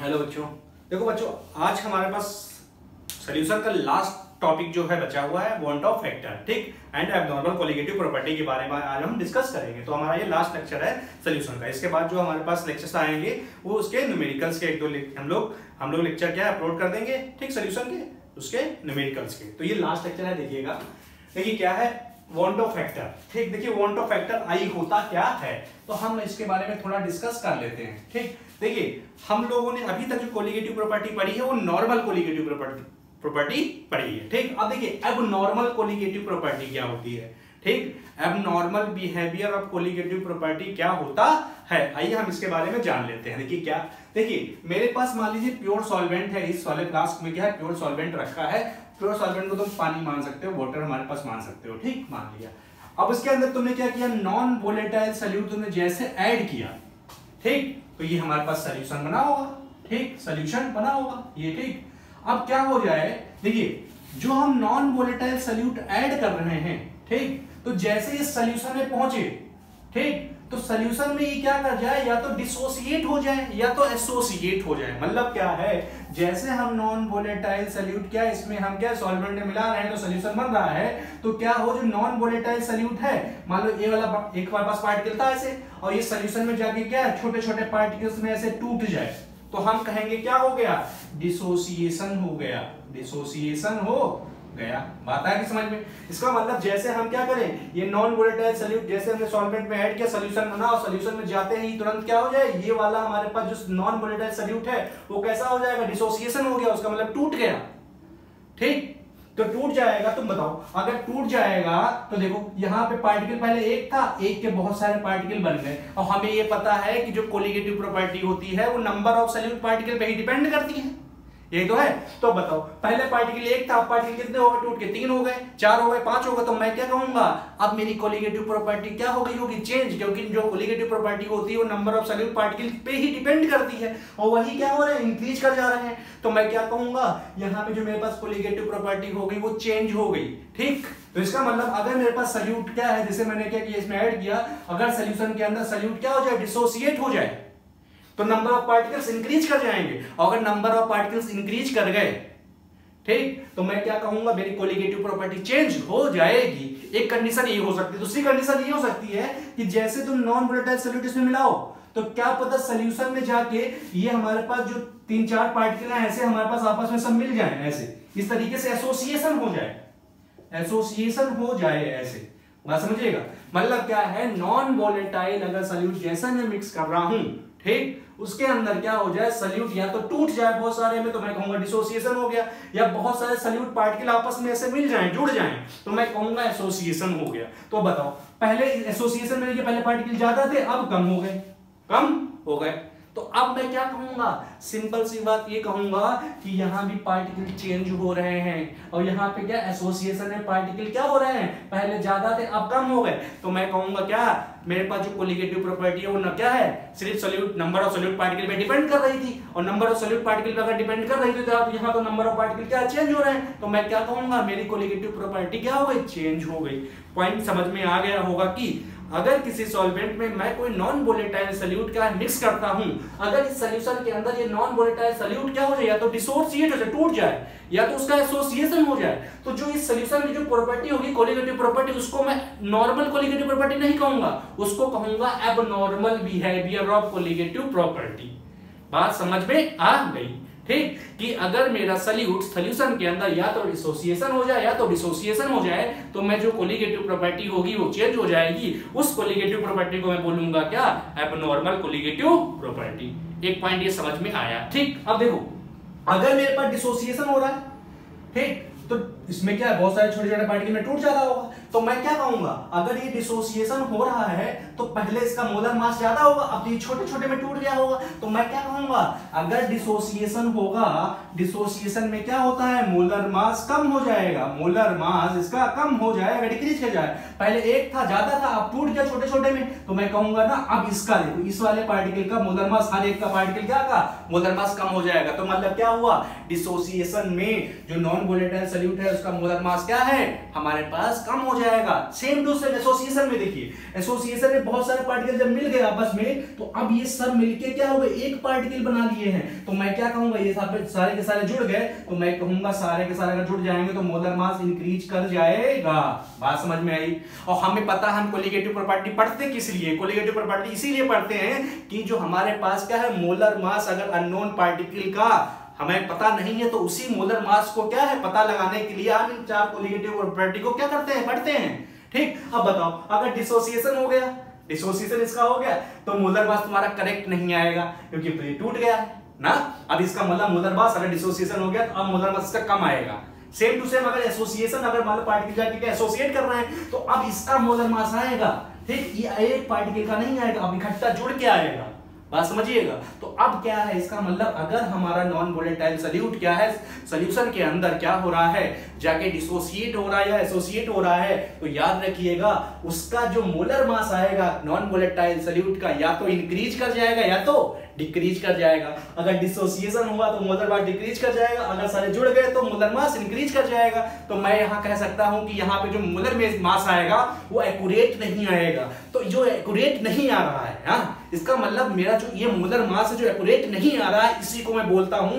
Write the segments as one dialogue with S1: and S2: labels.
S1: Hello बच्चों, देखो बच्चों, आज हमारे पास सॉल्यूशन का लास्ट टॉपिक जो है बचा हुआ है वांट ऑफ फैक्टर, ठीक, एंड एब्नॉर्मल कोलिगेटिव प्रॉपर्टी के बारे में आज हम डिस्कस करेंगे। तो हमारा ये लास्ट लेक्चर है सॉल्यूशन का। इसके बाद जो हमारे पास लेक्चर्स आएंगे वो उसके न्यूमेरिकल्स के एक दो हम लोग लेक्चर क्या अपलोड कर देंगे, ठीक, सॉल्यूशन के उसके न्यूमेरिकल्स के। तो ये लास्ट लेक्चर है, देखिएगा। देखिए क्या है वांट ऑफ फैक्टर, ठीक। देखिए वांट ऑफ फैक्टर आई होता क्या है, तो हम इसके बारे में थोड़ा डिस्कस कर लेते हैं, ठीक। देखिए हम लोगों ने अभी तक जो कोलिगेटिव प्रॉपर्टी पढ़ी है वो नॉर्मल कोलिगेटिव प्रॉपर्टी पढ़ी है, ठीक। अब देखिए एबनॉर्मल कोलिगेटिव प्रॉपर्टी क्या होती है, ठीक। Abnormal behaviour of colligative property क्या होता है, आइए हम इसके बारे में जान लेते हैं। देखिए क्या, देखिए मेरे पास मान लीजिए प्योर सॉल्वेंट है, इस वाले फ्लास्क में क्या है प्योर सॉल्वेंट रखा है। प्योर सॉल्वेंट को तुम पानी मान सकते हो, वाटर हमारे पास मान सकते हो, ठीक, मान लिया। अब उसके अंदर तुमने क्या किया, नॉन वोलेटाइल सॉल्यूट तुमने जैसे ऐड किया, ठीक, तो ये हमारे पास सॉल्यूशन बना होगा, ठीक, सॉल्यूशन बना होगा ये, ठीक। अब क्या हो जाए, देखिए जो हम नॉन वोलेटाइल सॉल्यूट ऐड कर रहे हैं, ठीक, तो जैसे इस सॉल्यूशन में पहुंचे, ठीक, तो सॉल्यूशन में ये क्या कर जाए, या तो डिसोसिएट हो जाए या तो एसोसिएट हो जाए। मतलब क्या है, जैसे हम नॉन वोलेटाइल सॉल्यूट क्या इसमें हम क्या सॉल्वेंट में मिला रहे हैं तो सॉल्यूशन बन रहा है, तो क्या हो जो नॉन वोलेटाइल सॉल्यूट है, मान लो ये वाला एक हमारे पास पार्टिकल था ऐसे, और ये सॉल्यूशन में जाके क्या छोटे छोटे पार्टिकल्स में ऐसे टूट जाए, तो हम कहेंगे क्या हो गया, डिसोसिएशन हो गया, डिसोसिएशन हो गया। बात है कि समझ में। इसका मतलब जैसे हम क्या करें, ये नॉन वोलेटाइल सॉल्यूट जैसे हमने सॉल्वेंट में ऐड किया, सॉल्यूशन बना, और सॉल्यूशन में जाते ही तुरंत क्या हो जाए, ये वाला हमारे पास जो नॉन वोलेटाइल सॉल्यूट है वो कैसा हो जाएगा, डिसोसिएशन हो गया, उसका मतलब टूट गया, ठीक। तो टूट जाएगा, तुम बताओ अगर टूट जाएगा तो देखो यहाँ पे पार्टिकल पहले एक था, एक के बहुत सारे पार्टिकल बन गए, और हमें ये पता है कि जो कोलिगेटिव प्रॉपर्टी होती है वो नंबर ऑफ सॉल्यूट पार्टिकल पे ही डिपेंड करती है, ये तो है। तो बताओ पहले पार्टिकल एक था, पार्टिकल कितने हो गए, टूट के 3 हो गए, 4 हो गए, 5 हो गए, तो मैं क्या कहूंगा, अब मेरी कोलिगेटिव प्रॉपर्टी क्या हो गई होगी, चेंज, क्योंकि जो कोलिगेटिव प्रॉपर्टी होती है वो नंबर ऑफ सॉल्यूट पार्टिकल पे ही डिपेंड करती है, और वही क्या हो रहा है, इंक्रीज कर जा रहे हैं। तो मैं क्या कहूंगा, यहाँ पे जो मेरे पास कोलिगेटिव प्रॉपर्टी हो गई वो चेंज हो गई, ठीक। तो इसका मतलब अगर मेरे पास सॉल्यूट क्या है, जैसे मैंने क्या किया इसमें ऐड किया, अगर सॉल्यूशन के अंदर सॉल्यूट क्या हो जाए, डिसोसिएट हो जाए, तो नंबर ऑफ पार्टिकल्स इंक्रीज कर जाएंगे, और अगर नंबर ऑफ पार्टिकल्स इंक्रीज कर गए, ठीक, तो मैं क्या कहूंगा, मेरी कोलिगेटिव प्रॉपर्टी चेंज हो जाएगी। एक कंडीशन ये हो सकती है। दूसरी कंडीशन ये हो सकती है कि जैसे तुम नॉन वोलेटाइल सॉल्यूट इसमें मिलाओ, तो क्या पता सॉल्यूशन में जाके ये हमारे पास जो 3-4 पार्टिकल हैं ऐसे हमारे पास आपस में सब मिल जाए, ऐसे इस तरीके से एसोसिएशन हो जाए, एसोसिएशन हो जाए, ऐसे बात समझिएगा। मतलब क्या है, नॉन वोलेटाइल अगर सॉल्यूट जैसा मैं मिक्स कर रहा हूं, ठीक, उसके अंदर क्या हो जाए, सॉल्यूट या तो टूट जाए बहुत सारे में, तो मैं कहूंगा डिसोसिएशन हो गया, या बहुत सारे सॉल्यूट पार्टिकल आपस में ऐसे मिल जाएं, जुड़ जाएं, तो मैं कहूंगा एसोसिएशन हो गया। तो बताओ पहले एसोसिएशन में ये पहले पार्टिकल ज्यादा थे, अब कम हो गए, कम हो गए, तो अब मैं क्या कहूंगा, सिंपल सी बात ये कहूंगा कि यहां भी पार्टिकल चेंज हो रहे हैं, और यहां पे क्या एसोसिएशन में पार्टिकल क्या हो रहे हैं, पहले ज्यादा थे अब कम हो गए, तो मैं कहूंगा क्या, मेरे पास जो कोलिगेटिव प्रॉपर्टी है वो क्या है, सिर्फ solute number of solute particle पे डिपेंड कर रही थी, और नंबर ऑफ सॉल्यूट पार्टिकल पे अगर डिपेंड कर रही थी तो अब यहां तो नंबर ऑफ पार्टिकल क्या चेंज हो रहे हैं, तो मैं क्या कहूंगा, मेरी कोलिगेटिव प्रॉपर्टी क्या हो गई, चेंज हो गई। पॉइंट समझ में आ गया होगा कि अगर किसी सॉल्वेंट में मैं कोई नॉन वोलेटाइल सॉल्यूट का मिक्स करता हूं, अगर इस सॉल्यूशन के अंदर ये नॉन वोलेटाइल सॉल्यूट क्या हो जाए, या तो डिसोसिएट हो जाए, टूट जाए, या तो उसका एसोसिएशन हो जाए, तो जो इस सॉल्यूशन की जो प्रॉपर्टी होगी कोलिगेटिव प्रॉपर्टी, उसको मैं नॉर्मल कोलिगेटिव प्रॉपर्टी नहीं कहूंगा, उसको कहूंगा abnormal behaviour of colligative property. बात समझ में आ गई, ठीक, कि अगर मेरा सॉल्यूट सॉल्यूशन के अंदर या तो एसोसिएशन हो जाए या तो डिसोसिएशन हो जाए, तो मैं जो कोलिगेटिव प्रॉपर्टी होगी वो चेंज हो जाएगी, उस कोलिगेटिव प्रॉपर्टी को मैं बोलूंगा क्या, एबनॉर्मल कोलिगेटिव प्रॉपर्टी। एक पॉइंट ये समझ में आया, ठीक। अब देखो अगर मेरे पास डिसोसिएशन हो रहा है, ठीक, तो इसमें क्या है, बहुत सारे छोटे छोटे पार्टिकल में टूट जा रहा होगा, तो मैं क्या कहूंगा, अगर ये डिसोसिएशन हो रहा है तो पहले इसका मोलर मास ज्यादा होगा, अब ये छोटे छोटे में टूट गया होगा, तो मैं क्या कहूंगा, अगर डिसोसिएशन होगा, डिसोसिएशन में क्या होता है, मोलर मास कम हो जाएगा, मोलर मास इसका कम हो जाएगा, डिक्रीज कर जाए, पहले एक था ज्यादा था अब टूट गया छोटे छोटे में, तो मैं कहूंगा ना अब इसका देखो, इस वाले पार्टिकल का मोलर मास, हर एक का पार्टिकल क्या का मोलर मास कम हो जाएगा, तो मतलब क्या हुआ, डिसोसिएशन में जो नॉन वोलेटाइल सॉल्यूट है उसका मोलर मास क्या है हमारे पास कम हो जाएगा। सेम टू सेम एसोसिएशन में देखिए, एसोसिएशन में बहुत सारे पार्टिकल जब मिल गए आपस में तो अब ये सब मिलके क्या हो गए एक पार्टिकल बना लिए हैं। तो मैं क्या कहूंगा ये सारे के सारे जुड़ गए तो मैं कहूंगा सारे के सारे अगर जुड़ जाएंगे तो मोलर मास इंक्रीज कर जाएगा। बात समझ में आई। और हमें पता है हम कोलिगेटिव प्रॉपर्टी पढ़ते किस लिए, कोलिगेटिव प्रॉपर्टी इसीलिए पढ़ते हैं कि जो हमारे पास क्या है मोलर मास अगर अननोन पार्टिकल का हमें पता नहीं है तो उसी मोलर मास को क्या है पता लगाने के लिए हम इन चार कोलिगेटिव प्रॉपर्टी को क्या करते हैं पढ़ते हैं। ठीक, अब बताओ अगर डिसोसिएशन हो गया, डिसोसिएशन इसका हो गया तो मोलर मास तुम्हारा करेक्ट नहीं आएगा क्योंकि प्लेट टूट गया है ना। अब इसका मतलब मोलर मास अगर डिसोसिएशन हो गया तो अब मोलर मास इसका कम आएगा। सेम टू सेम अगर एसोसिएशन अगर मान लो पार्टिकल जाके एसोसिएट कर रहे हैं तो अब इसका मोलर मास आएगा। ठीक, ये एक पार्टिकल का नहीं आएगा, अब इकट्ठा जुड़ के आएगा। बात समझिएगा। तो अब क्या है इसका मतलब अगर हमारा नॉन वोलेटाइल सॉल्यूट क्या है सॉल्यूशन के अंदर क्या हो रहा है जाके डिसोसिएट हो रहा है या एसोसिएट हो रहा है तो याद रखिएगा उसका जो मोलर मास आएगा नॉन वोलेटाइल सॉल्यूट का या तो इंक्रीज कर जाएगा या तो डिक्रीज कर जाएगा। अगर डिसोसिएशन हुआ तो मोलर मास डिक्रीज कर जाएगा, अगर सारे जुड़ गए तो मोलर मास इंक्रीज कर जाएगा। तो मैं यहां कह सकता हूं कि यहां पे जो मोलर मास आएगा वो एक्यूरेट नहीं आएगा। तो जो एक्यूरेट नहीं आ रहा है हाँ इसका मतलब मेरा जो ये मोलर मास है जो एक्यूरेट नहीं आ रहा है इसी को मैं बोलता हूं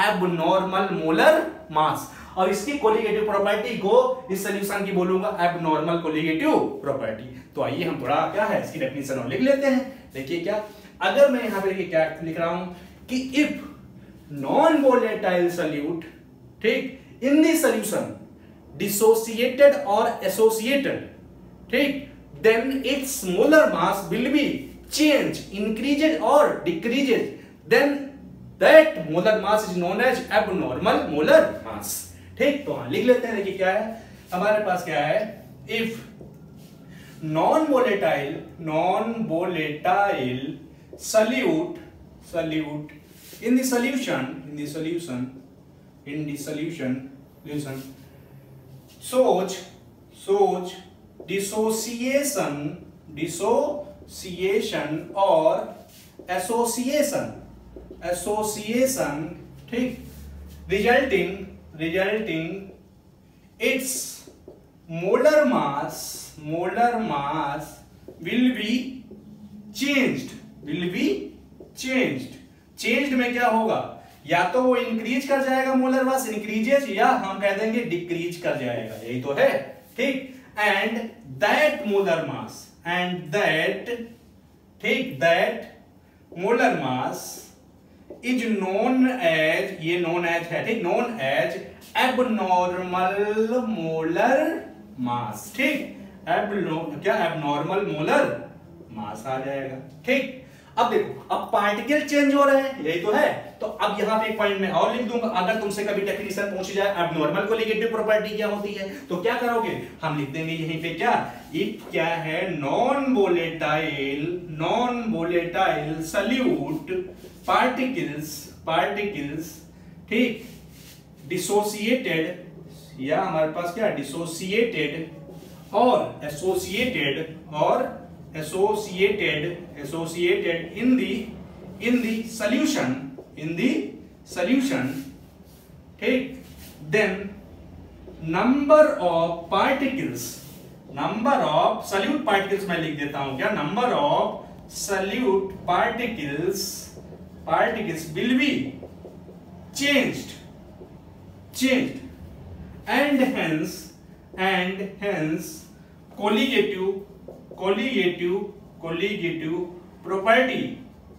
S1: एबनॉर्मल मोलर मास। और इसकी कोलिगेटिव प्रॉपर्टी को इस सॉल्यूशन की बोलूंगा एबनॉर्मल कोलिगेटिव प्रॉपर्टी। तो आइए हम थोड़ा क्या है इसकी डेफिनेशन और लिख लेते हैं। देखिए क्या अगर मैं यहां पे देखिए क्या लिख रहा हूं कि इफ नॉन वोलेटाइल सॉल्यूट ठीक इन द सॉल्यूशन डिसोसिएटेड और एसोसिएटेड ठीक then its molar mass will be change increases और decreases then that molar mass is known as abnormal molar mass. ठीक, तो हाँ लिख लेते हैं। देखिए क्या है हमारे पास क्या है if non volatile solute in the solution shows dissociation or association ठीक resulting its molar mass will be changed में क्या होगा या तो वो इंक्रीज कर जाएगा मोलर मास इंक्रीजेज या हम कह देंगे डिक्रीज कर जाएगा, यही तो है। ठीक, and that molar mass is known as ये नोन एज है ठीक known as abnormal molar mass. ठीक, क्या एबनॉर्मल मोलर मास आ जाएगा। ठीक, अब देखो अब पार्टिकल चेंज हो रहे हैं यही तो है। तो अब यहां पे एक पॉइंट में और लिख दूंगा अगर तुमसे कभी डेफिनेशन पूछी जाए एबनॉर्मल कोलिगेटिव प्रॉपर्टी क्या होती है तो क्या करोगे हम लिख देंगे यहीं पे क्या इफ क्या है नॉन वोलेटाइल सॉल्यूट पार्टिकल्स ठीक डिसोसिएटेड या हमारे पास क्या डिसोसिएटेड और associated in the solution ठीक then number of solute particles मैं लिख देता हूं क्या number of solute particles will be changed and hence colligative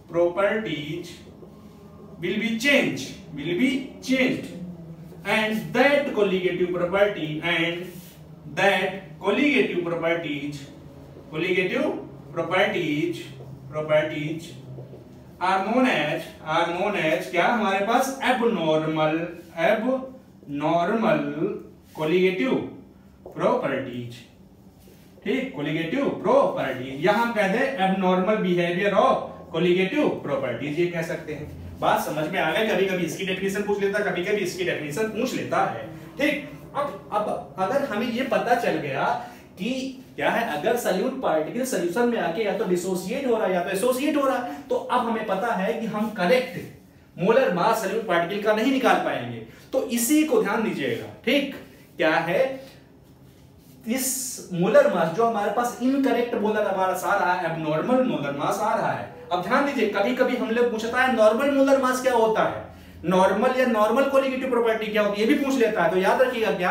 S1: properties will be changed and that colligative properties are known as क्या हमारे पास abnormal colligative properties। ठीक, colligative properties यहां हम कहते हैं abnormal behaviour of colligative properties ये कह सकते हैं। बात समझ में आ गई। कभी कभी इसकी डेफिनेशन पूछ लेता कभी कभी इसकी डेफिनेशन पूछ लेता है। ठीक, अब अगर हमें ये पता चल गया कि क्या है अगर सॉल्यूट पार्टिकल सॉल्यूशन में आके या तो डिसोसिएट हो रहा है या तो एसोसिएट हो रहा है तो अब हमें पता है कि हम correct molar mass solute particle का नहीं निकाल पाएंगे। तो इसी को ध्यान दीजिएगा ठीक क्या है, इस मोलर मास जो हमारे पास इनकरेक्ट मोलर मास आ रहा है, एबनॉर्मल मोलर मास आ रहा है। अब ध्यान दीजिए, कभी कभी हम लोग पूछता है नॉर्मल मोलर मास क्या होता है, नॉर्मल या नॉर्मल कोलिगेटिव प्रॉपर्टी क्या होती है, ये भी पूछ लेता है। तो याद रखिएगा क्या,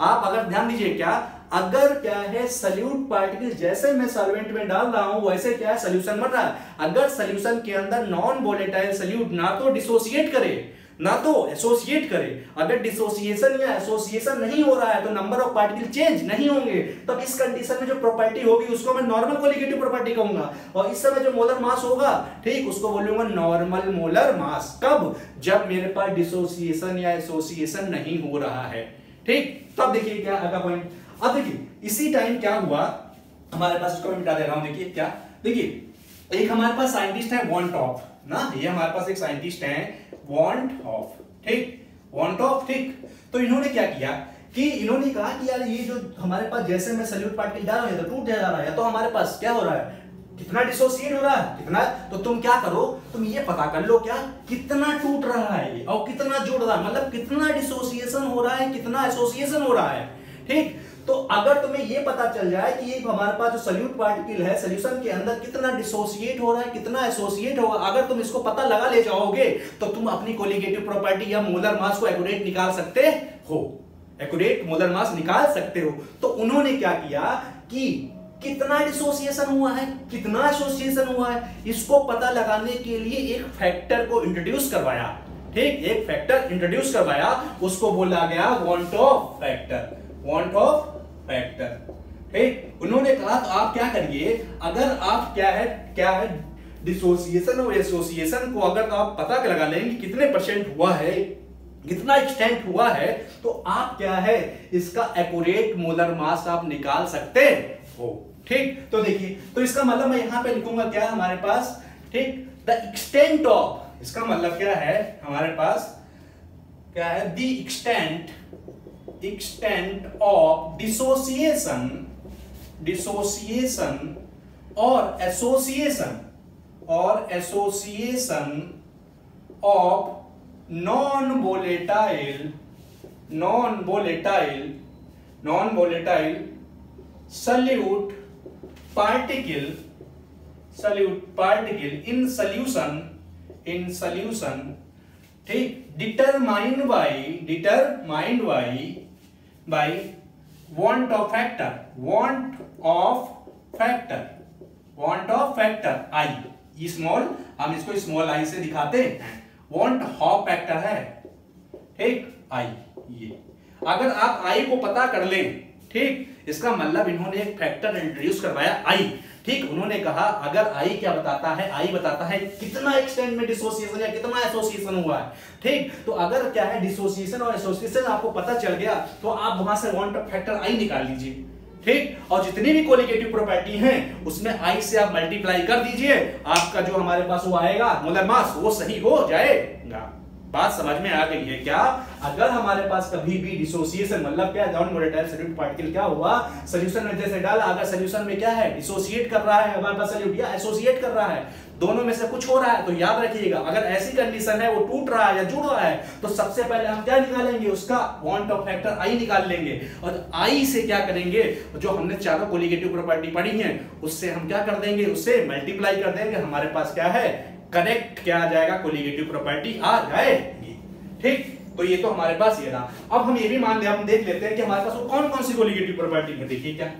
S1: आप अगर ध्यान दीजिए क्या, अगर क्या है सल्यूट पार्टिकल जैसे मैं सॉल्वेंट में डाल रहा हूं वैसे क्या है सॉल्यूशन बन रहा है। अगर सॉल्यूशन के अंदर नॉन वोलेटाइल सॉल्यूट ना तो डिसोसिएट करे ना तो एसोसिएट करे, अगर डिसोसिएशन या एसोसिएशन नहीं हो रहा है तो नंबर ऑफ पार्टिकल चेंज नहीं होंगे, तब इस कंडीशन में जो प्रॉपर्टी होगी उसको मैं नॉर्मल कोलिगेटिव प्रॉपर्टी कहूंगा। और इस समय जो मोलर मास होगा, ठीक, उसको बोलूंगा नॉर्मल मोलर मास। कब, जब मेरे पास डिसोसिएशन या एसोसिएशन नहीं हो रहा है, ठीक। तब देखिए क्या अगला पॉइंट, अब देखिए इसी टाइम क्या हुआ हमारे पास, इसको मैं मिटा दे रहा हूं। देखिए क्या, देखिए एक हमारे पास साइंटिस्ट है वॉन टॉप ना, ये हमारे पास एक साइंटिस्ट है वॉन टॉप, ठीक, वॉन टॉप, ठीक। तो इन्होंने क्या किया कि इन्होंने कहा कि यार ये जो हमारे पास जैसे मैं सॉल्यूट पार्टिकल डाल रहा हूं तो टूट जा रहा है, तो हमारे पास क्या हो रहा है, कितना डिसोसिएट हो रहा है, कितना। तो तुम क्या करो, तुम ये पता कर लो क्या कितना टूट रहा है ये और कितना जुड़ रहा है, मतलब कितना डिसोसिएशन हो रहा है, कितना एसोसिएशन हो रहा है, ठीक। तो अगर तुम्हें ये पता चल जाए कि ये हमारे पास जो सॉल्यूट पार्टिकल है सॉल्यूशन के अंदर कितना डिसोसिएट हो रहा है, कितना एसोसिएट होगा, अगर तुम इसको पता लगा ले जाओगे तो तुम अपनी कोलिगेटिव प्रॉपर्टी या मोलर मास को एक्यूरेट निकाल सकते हो, एक्यूरेट मोलर मास निकाल सकते हो। तो उन्होंने क्या किया कि कितना डिसोसिएशन हुआ है, कितना एसोसिएशन हुआ है, इसको पता लगाने के लिए एक फैक्टर को इंट्रोड्यूस करवाया, ठीक, एक फैक्टर इंट्रोड्यूस करवाया, उसको बोला गया van't Hoff factor, van't Hoff factor, ठीक। उन्होंने कहा तो आप क्या करिए, अगर आप क्या है डिसोसिएशन और एसोसिएशन को अगर आप पता लगा लेंगे कितने परसेंट हुआ है, कितना एक्सटेंट हुआ है, तो आप क्या है इसका एक्यूरेट मोलर मास आप निकाल सकते हो, ठीक। तो देखिए, तो इसका मतलब मैं यहां पे लिखूंगा क्या हमारे पास, ठीक, द एक्सटेंट ऑफ, इसका मतलब क्या है हमारे पास क्या है, the extent of dissociation or association of non-volatile solute particle in solution, ठीक, determined by want of factor I small, हम इसको स्मॉल आई से दिखाते हैं, want of factor है, ठीक, I। ये अगर आप I को पता कर लें, ठीक, इसका मतलब इन्होंने एक फैक्टर इंट्रोड्यूस करवाया I, ठीक। उन्होंने कहा अगर I क्या बताता है, I बताता है कितना एक्सटेंट में डिसोसिएशन या कितना एसोसिएशन हुआ है, ठीक। तो अगर क्या है डिसोसिएशन और एसोसिएशन आपको पता चल गया तो आप वहां से वॉन टॉप फैक्टर I निकाल लीजिए, ठीक। और जितनी भी कोलिगेटिव प्रॉपर्टी हैं उसमें I से आप मल्टीप्लाई कर दीजिए, आपका जो हमारे पास वो आएगा मोलर मास वो सही हो जाएगा। बात समझ में आ गई है क्या? अगर हमारे पास कभी भी डिसोसिएशन मतलब क्या, नॉन वोलेटाइल सॉल्यूट पार्टिकल क्या हुआ, सॉल्यूशन में जैसे डाला, अगर सॉल्यूशन में क्या है डिसोसिएट कर रहा है हमारे पास सॉल्यूट, या एसोसिएट कर रहा है, दोनों में से कुछ हो रहा है, तो याद रखिएगा अगर ऐसी कंडीशन है वो टूट रहा है या जुड़ रहा है तो सबसे पहले हम क्या निकालेंगे, उसका वांट ऑफ फैक्टर आई निकाल लेंगे, और आई से क्या करेंगे, जो हमने चारों कोलिगेटिव प्रॉपर्टी पढ़ी है उससे हम क्या कर देंगे, उससे मल्टीप्लाई कर देंगे, हमारे पास क्या है करेक्ट क्या आ जाएगा, कोलिगेटिव प्रॉपर्टी आ जाएगी। ठीक, तो ये तो हमारे पास ये रहा। अब हम ये भी मान ले, हम देख लेते हैं कि हमारे पास वो कौन कौन सी कोलिगेटिव प्रॉपर्टी है। देखिए क्या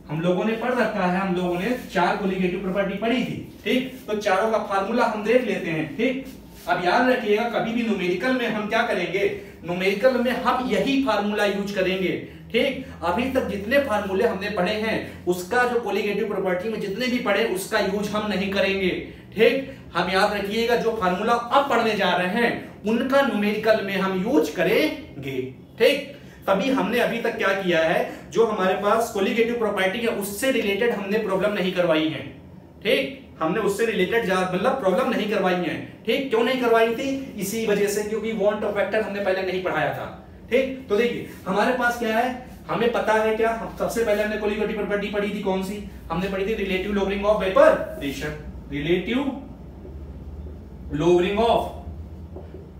S1: हम लोगों ने पढ़ रखा है, हम लोगों ने 4 कोलिगेटिव प्रॉपर्टी पढ़ी थी। ठीक, तो चारों का फार्मूला हम देख लेते हैं। ठीक, अब याद रखिएगा कभी भी न्यूमेरिकल में हम क्या करेंगे, न्यूमेरिकल में हम यही फार्मूला यूज करेंगे। ठीक, अभी तक जितने फार्मूले हमने पढ़े हैं उसका जो कोलिगेटिव प्रॉपर्टी में जितने भी पढ़े उसका यूज हम नहीं करेंगे। ठीक, हम याद रखिएगा जो फार्मूला अब पढ़ने जा रहे हैं उनका न्यूमेरिकल में हम यूज करेंगे। ठीक, तभी हमने अभी तक क्या किया है, जो हमारे पास कोलिगेटिव प्रॉपर्टी है उससे रिलेटेड हमने प्रॉब्लम नहीं करवाई है। ठीक, हमने उससे रिलेटेड मतलब प्रॉब्लम नहीं करवाई है। ठीक, क्यों नहीं करवाई थी, इसी वजह से क्योंकि वांट ऑफ फैक्टर हमने पहले नहीं पढ़ाया था। ठीक, तो देखिए हमारे पास क्या है, हमें पता है क्या, सबसे पहले हमने कोलिगेटिव प्रॉपर्टी पढ़ी थी, कौन सी हमने पढ़ी थी, relative lowering of vapour pressure, relative lowering of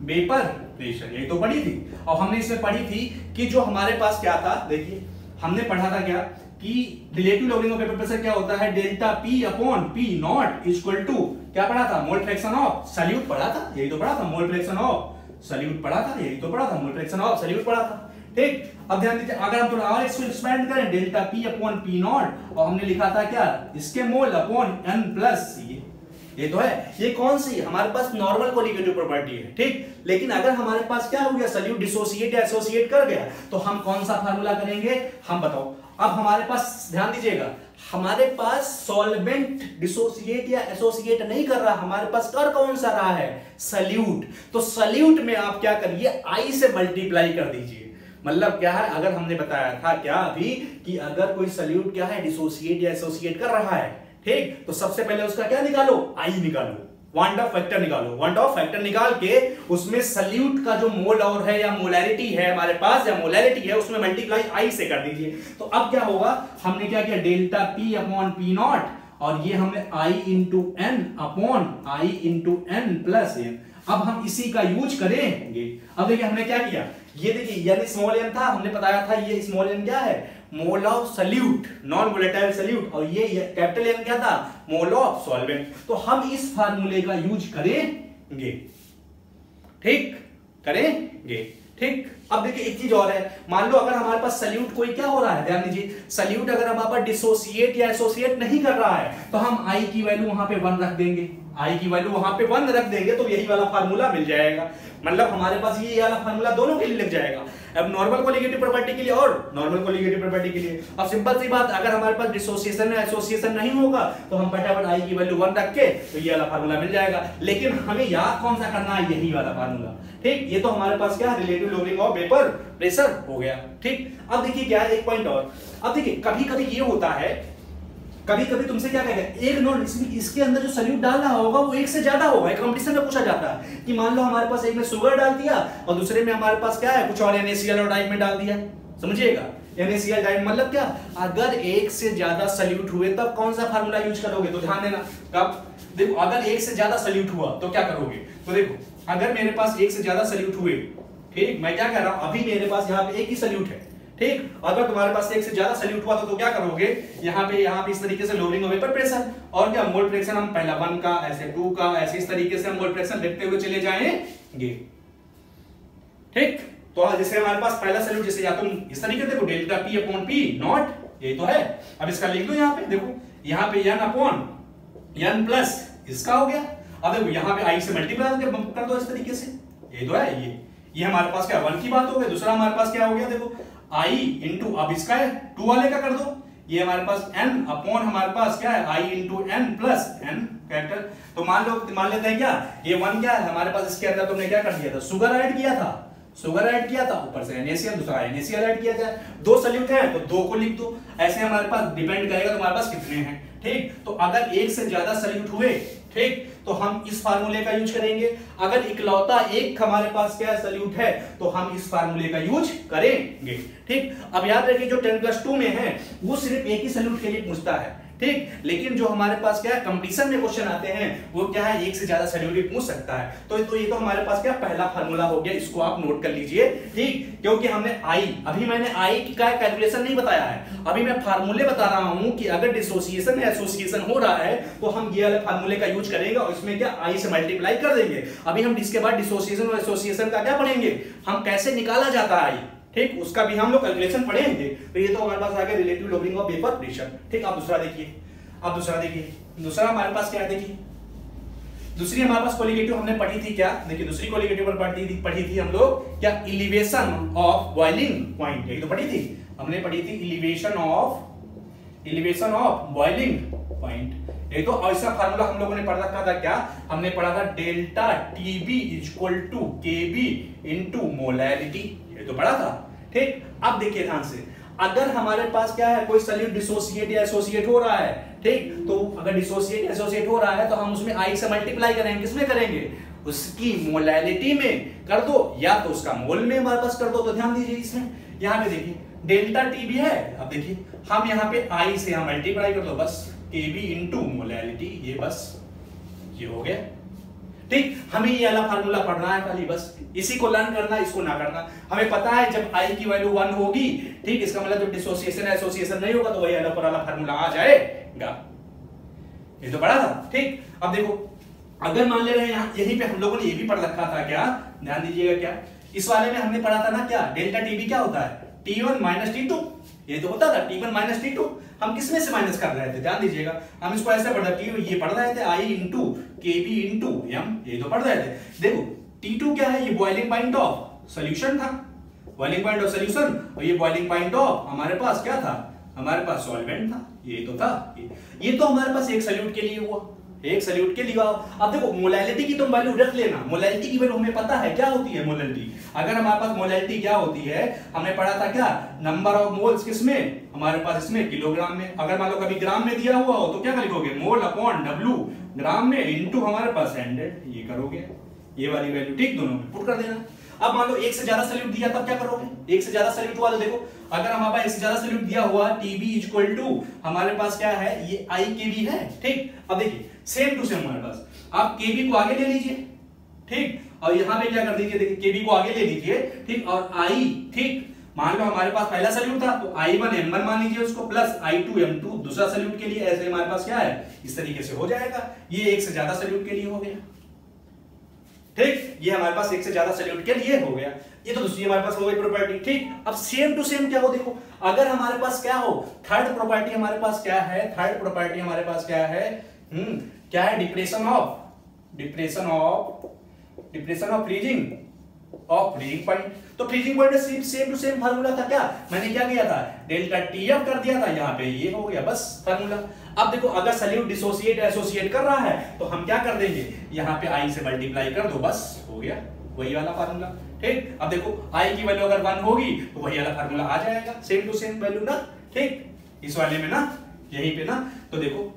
S1: vapour pressure, यही तो पढ़ी थी। और हमने इसमें पढ़ी थी कि जो हमारे पास क्या था, देखिए हमने पढ़ा था क्या कि relative logarithm of vapour pressure क्या होता है, delta P upon P naught equal to क्या पढ़ा था, मोल फ्रैक्शन ऑफ सल्यूट पढ़ा था, यही तो पढ़ा था, मोल फ्रैक्शन ऑफ सल्यूट पढ़ा था, यही तो पढ़ा था, मोल फ्रैक्शन ऑफ सल्यूट पढ़ा था। ठीक, अब ध्यान दीजिए, अगर हम थोड़ा और इसको एक्सपेंड करें, delta P upon P naught, और हमने लिखा था क्या, इसके मोल अपॉन एन प्लस ये तो है, ये कौन सी हमारे पास नॉर्मल कोलिगेटिव प्रॉपर्टी है। ठीक, लेकिन अगर हमारे पास क्या हो गया, सल्यूट डिसोसिएट या एसोसिएट कर गया, तो हम कौन सा फार्मूला करेंगे, हम बताओ। अब हमारे पास ध्यान दीजिएगा, हमारे पास सॉल्वेंट डिसोसिएट या एसोसिएट नहीं कर रहा, हमारे पास कर कौन सा रहा है, सल्यूट। तो सल्यूट में आप क्या करिए, आई से मल्टीप्लाई कर दीजिए। मतलब क्या है, अगर हमने बताया था क्या अभी कि अगर कोई सल्यूट क्या है, डिसोसिएट या एसोसिएट कर रहा है, ठीक, तो सबसे पहले उसका क्या निकालो, आई निकालो, वन ऑफ फैक्टर निकालो, वन ऑफ फैक्टर निकाल के उसमें सल्यूट का जो मोल और है या मोलैरिटी है हमारे पास, या मोलैरिटी है, उसमें मल्टीप्लाई आई से कर दीजिए। तो अब क्या होगा, हमने क्या किया, delta P upon P naught, और ये हमने I into N upon I into N plus N. अब हम इसी का यूज करेंगे। अब देखिए हमने क्या किया, ये देखिए यानी स्मॉल एन था, हमने बताया था ये स्मॉल एन क्या है, mole of solute, non volatile solute, और ये कैपिटल एन क्या था, मोल ऑफ सॉल्वेंट। तो हम इस फार्मूले का यूज करेंगे, ठीक, करेंगे। ठीक, अब देखिए एक चीज और है, मान लो अगर हमारे पास सल्यूट कोई क्या हो रहा है, ध्यान दीजिए, सल्यूट अगर हमारे पास डिसोसिएट या एसोसिएट नहीं कर रहा है, तो हम आई की वैल्यू वहां पे 1 रख देंगे, आई की वैल्यू वहां पे 1 रख देंगे, तो यही वाला फार्मूला मिल जाएगा। मतलब हमारे पास ये वाला फार्मूला दोनों के लिए लग जाएगा, अब नॉर्मल कोलिगेटिव प्रॉपर्टी के लिए और नॉर्मल कोलिगेटिव प्रॉपर्टी के लिए। अब सिंपल सी बात, अगर हमारे पास डिसोसिएशन या एसोसिएशन नहीं होगा, तो हम फटाफट आई की वैल्यू 1 रख के तो ये वाला फार्मूला मिल जाएगा। लेकिन हमें याद कौन सा करना है, यही वाला फार्मूला। ठीक, ये तो हमारे पास क्या, relative logarithm of vapour pressure हो गया। ठीक, अब देखिए क्या है, एक पॉइंट और, अब देखिए कभी कभी ये होता है, कभी कभी तुमसे क्या कहेगा, एक नोट इसके अंदर जो सल्यूट डालना होगा वो एक से ज्यादा होगा। एक कंपटीशन में पूछा जाता है कि मान लो हमारे पास एक में शुगर डाल दिया और दूसरे में हमारे पास क्या है, कुछ और NaCl और डाइम में डाल दिया, समझिएगा, NaCl डाइम मतलब क्या, अगर एक से ज्यादा सल्यूट हुए तब कौन सा फार्मूला यूज करोगे, तो ध्यान देना, कब, देखो अगर एक से ज्यादा सल्यूट हुआ तो क्या करोगे, तो देखो अगर मेरे पास एक से ज्यादा सल्यूट हुए, ठीक, मैं क्या कह रहा हूं, अभी मेरे पास यहाँ पे एक ही सल्यूट है, ठीक, अगर तुम्हारे पास एक से ज्यादा सल्यूट हुआ तो क्या करोगे, यहाँ पे इस तरीके से लॉगरिथम ऑफ वेपर प्रेशर, और क्या मोल फ्रैक्शन हम पहला 1 का, ऐसे 2 का, ऐसे इस तरीके से हम मोल फ्रैक्शन लिखते हुए चले जाएंगे। ठीक, तो जैसे हमारे पास पहला सल्यूट, जैसे या तुम इस तरीके से देखो, delta P upon P not, यही तो है। अब इसका लिख दो यहाँ पे, देखो यहाँ पे n अपॉन n प्लस इसका हो गया। अब देखो यहाँ पे आई से मल्टीप्लाई कर दो इस तरीके से, यही तो है। ये हमारे पास क्या 1 की बात हो गई। दूसरा हमारे पास क्या हो गया, देखो आई इंटू, अब इसका है 2 वाले का कर दो, ये हमारे पास n अपॉन हमारे पास क्या है i into n plus n capital. तो मान लेते हैं क्या, ये 1 क्या है हमारे पास, इसके अंदर तुमने क्या कर दिया था, शुगर ऐड किया था, ऊपर से NaCl, दूसरा NaCl ऐड किया जाए, 2 सल्यूट है तो 2 को लिख दो, ऐसे हमारे पास डिपेंड करेगा तुम्हारे पास कितने हैं। ठीक, तो अगर एक से ज्यादा सल्यूट हुए, ठीक, तो हम इस फार्मूले का यूज करेंगे। अगर इकलौता एक हमारे पास क्या सल्यूट है तो हम इस फार्मूले का यूज करेंगे। ठीक, अब याद रखिए जो 10+2 में है वो सिर्फ एक ही सल्यूट के लिए पूछता है। ठीक, लेकिन जो हमारे पास क्या है कंपटीशन में क्वेश्चन आते हैं वो क्या है, एक से ज्यादा सल्यूट भी पूछ सकता है। तो ये तो हमारे पास क्या पहला फार्मूला हो गया, इसको आप नोट कर लीजिए। ठीक, क्योंकि हमने अभी मैंने आई की का कैलकुलेशन नहीं बताया है, अभी मैं फार्मूले बता रहा हूं कि अगर डिसोसिएशन या एसोसिएशन हो रहा है तो हम ये वाले फार्मूले का यूज करेंगे और इसमें क्या आई से मल्टीप्लाई कर देंगे। अभी हम इसके बाद डिसोसिएशन और एसोसिएशन का क्या पढ़ेंगे, हम कैसे निकाला जाता है आई, ठीक, उसका भी हम लोग कैलकुलेशन पढ़ेंगे। तो ये तो हमारे पास आ गया relative logarithm of vapour pressure. ठीक, अब दूसरा देखिए, दूसरा हमारे पास क्या है, देखिए दूसरी हमारे पास कोलिगेटिव हमने पढ़ी थी क्या, देखिए दूसरी कोलिगेटिव पढ़ी थी हम लोग क्या, एलिवेशन ऑफ बॉइलिंग पॉइंट, यही तो पढ़ी थी, हमने पढ़ी थी एलिवेशन ऑफ बॉइलिंग पॉइंट। ये तो ऐसा फार्मूला हम लोगों ने पढ़ रखा था क्या, हमने पढ़ा था delta Tb equal to Kb into molarity, ये तो पढ़ा था। ठीक, अब देखिए ध्यान से, अगर हमारे पास क्या है कोई सल्यूट डिसोसिएट या एसोसिएट हो रहा है, ठीक, तो अगर डिसोसिएट एसोसिएट हो रहा है तो हम उसमें आई से मल्टीप्लाई करेंगे, किसमें करेंगे, उसकी मोलैरिटी में कर दो या तो उसका मोल में हमारे पास कर दो। तो ध्यान दीजिए इसमें, यहाँ पे देखिए डेल्टा टीबी है, अब देखिए हम यहाँ पे आई से हम मल्टीप्लाई कर दो, बस केबी इनटू मोलैरिटी, ये बस ये हो गया। ठीक, हमें ये वाला फार्मूला पढ़ना है खाली, बस इसी को लर्न करना, इसको ना करना। हमें पता है जब आई की वैल्यू 1 होगी, ठीक, इसका मतलब जब डिसोसिएशन एसोसिएशन नहीं होगा तो वही वाला फार्मूला आ जाएगा। ये तो पढ़ा था, ठीक। अब देखो अगर मान ले रहे हैं यहाँ यहीं पे हम लोगों ने ये भी पढ़ रखा था, क्या ध्यान दीजिएगा, क्या इस वाले में हमने पढ़ा था ना, क्या डेल्टा टीबी क्या होता है, T1 माइनस T2, ये तो होता था T1 माइनस T2। हम किसमें से माइनस कर रहे थे, ध्यान दीजिएगा, हम इसको ऐसे पढ़ रहे थे, ये पढ़ रहे थे आई इंटू केबी इंटू एम, ये तो पढ़ रहे थे। देखो T2 क्या है, ये बॉइलिंग पॉइंट ऑफ सॉल्यूशन था, बॉइलिंग पॉइंट ऑफ सॉल्यूशन, और ये बॉइलिंग पॉइंट ऑफ हमारे पास क्या था, हमारे पास सॉल्वेंट था, ये तो था। ये तो हमारे पास एक सॉल्यूट के लिए हुआ, एक सॉल्यूट के लिए। अब देखो मोलैलिटी की तुम वैल्यू रख लेना, मोलैलिटी की वैल्यू हमें पता है क्या होती है मोलैलिटी। अगर हमारे पास मोलैलिटी क्या होती है, हमने पढ़ा था क्या, नंबर ऑफ मोल्स किसमें, हमारे पास इसमें किलोग्राम में। अगर मान लो कभी ग्राम में दिया हुआ हो तो क्या लिखोगे, मोल अपॉन डब्ल्यू ग्राम में इनटू हमारे पास 100, ये करोगे, ये वाली वैल्यू, ठीक, दोनों में पुट कर देना। अब मान लो एक से ज्यादा सॉल्यूट दिया तब क्या करोगे, एक से ज्यादा सॉल्यूट हुआ तो देखो, अगर हमारे पास एक से ज्यादा सॉल्यूट दिया हुआ TB इक्वल टू हमारे पास क्या है, ये IKB है, ठीक। अब देखिए सेम टू सेम हमारे पास, आप KB को आगे ले लीजिए, ठीक, और यहां पे क्या कर दीजिए, देखिए KB को आगे ले लीजिए, ठीक, और I, ठीक, मान लो हमारे पास पहला सॉल्यूट था तो I1 M1 मान लीजिए उसको, प्लस I2 M2 दूसरा सॉल्यूट के लिए, ऐसे हमारे पास क्या है, इस तरीके से हो जाएगा। ये एक से ज्यादा सॉल्यूट के लिए हो गया, ठीक, ये हमारे पास एक से ज्यादा सॉल्यूट के लिए हो गया। ये तो दूसरी हमारे पास हो गई प्रॉपर्टी, ठीक। अब सेम टू सेम क्या हो, देखो अगर हमारे पास क्या हो, थर्ड प्रॉपर्टी हमारे पास क्या है, थर्ड प्रॉपर्टी हमारे पास क्या है, क्या है, डिप्रेशन ऑफ फ्रीजिंग पॉइंट। तो freezing point same to same formula था, क्या मैंने क्या किया था, डेल्टा TF कर दिया था, यहाँ पे ये हो गया बस फार्मूला। अब देखो अगर सॉल्यूट डिसोसिएट एसोसिएट कर रहा है तो हम क्या कर देंगे, यहाँ पे I से मल्टीप्लाई कर दो, बस हो गया वही वाला फार्मूला, ठीक। अब देखो I की वैल्यू अगर 1 होगी तो वही वाला फार्मूला आ जाएगा, सेम टू सेम वैल्यू ना, ठीक, इस वाले में ना, यहीं पे ना, तो देखो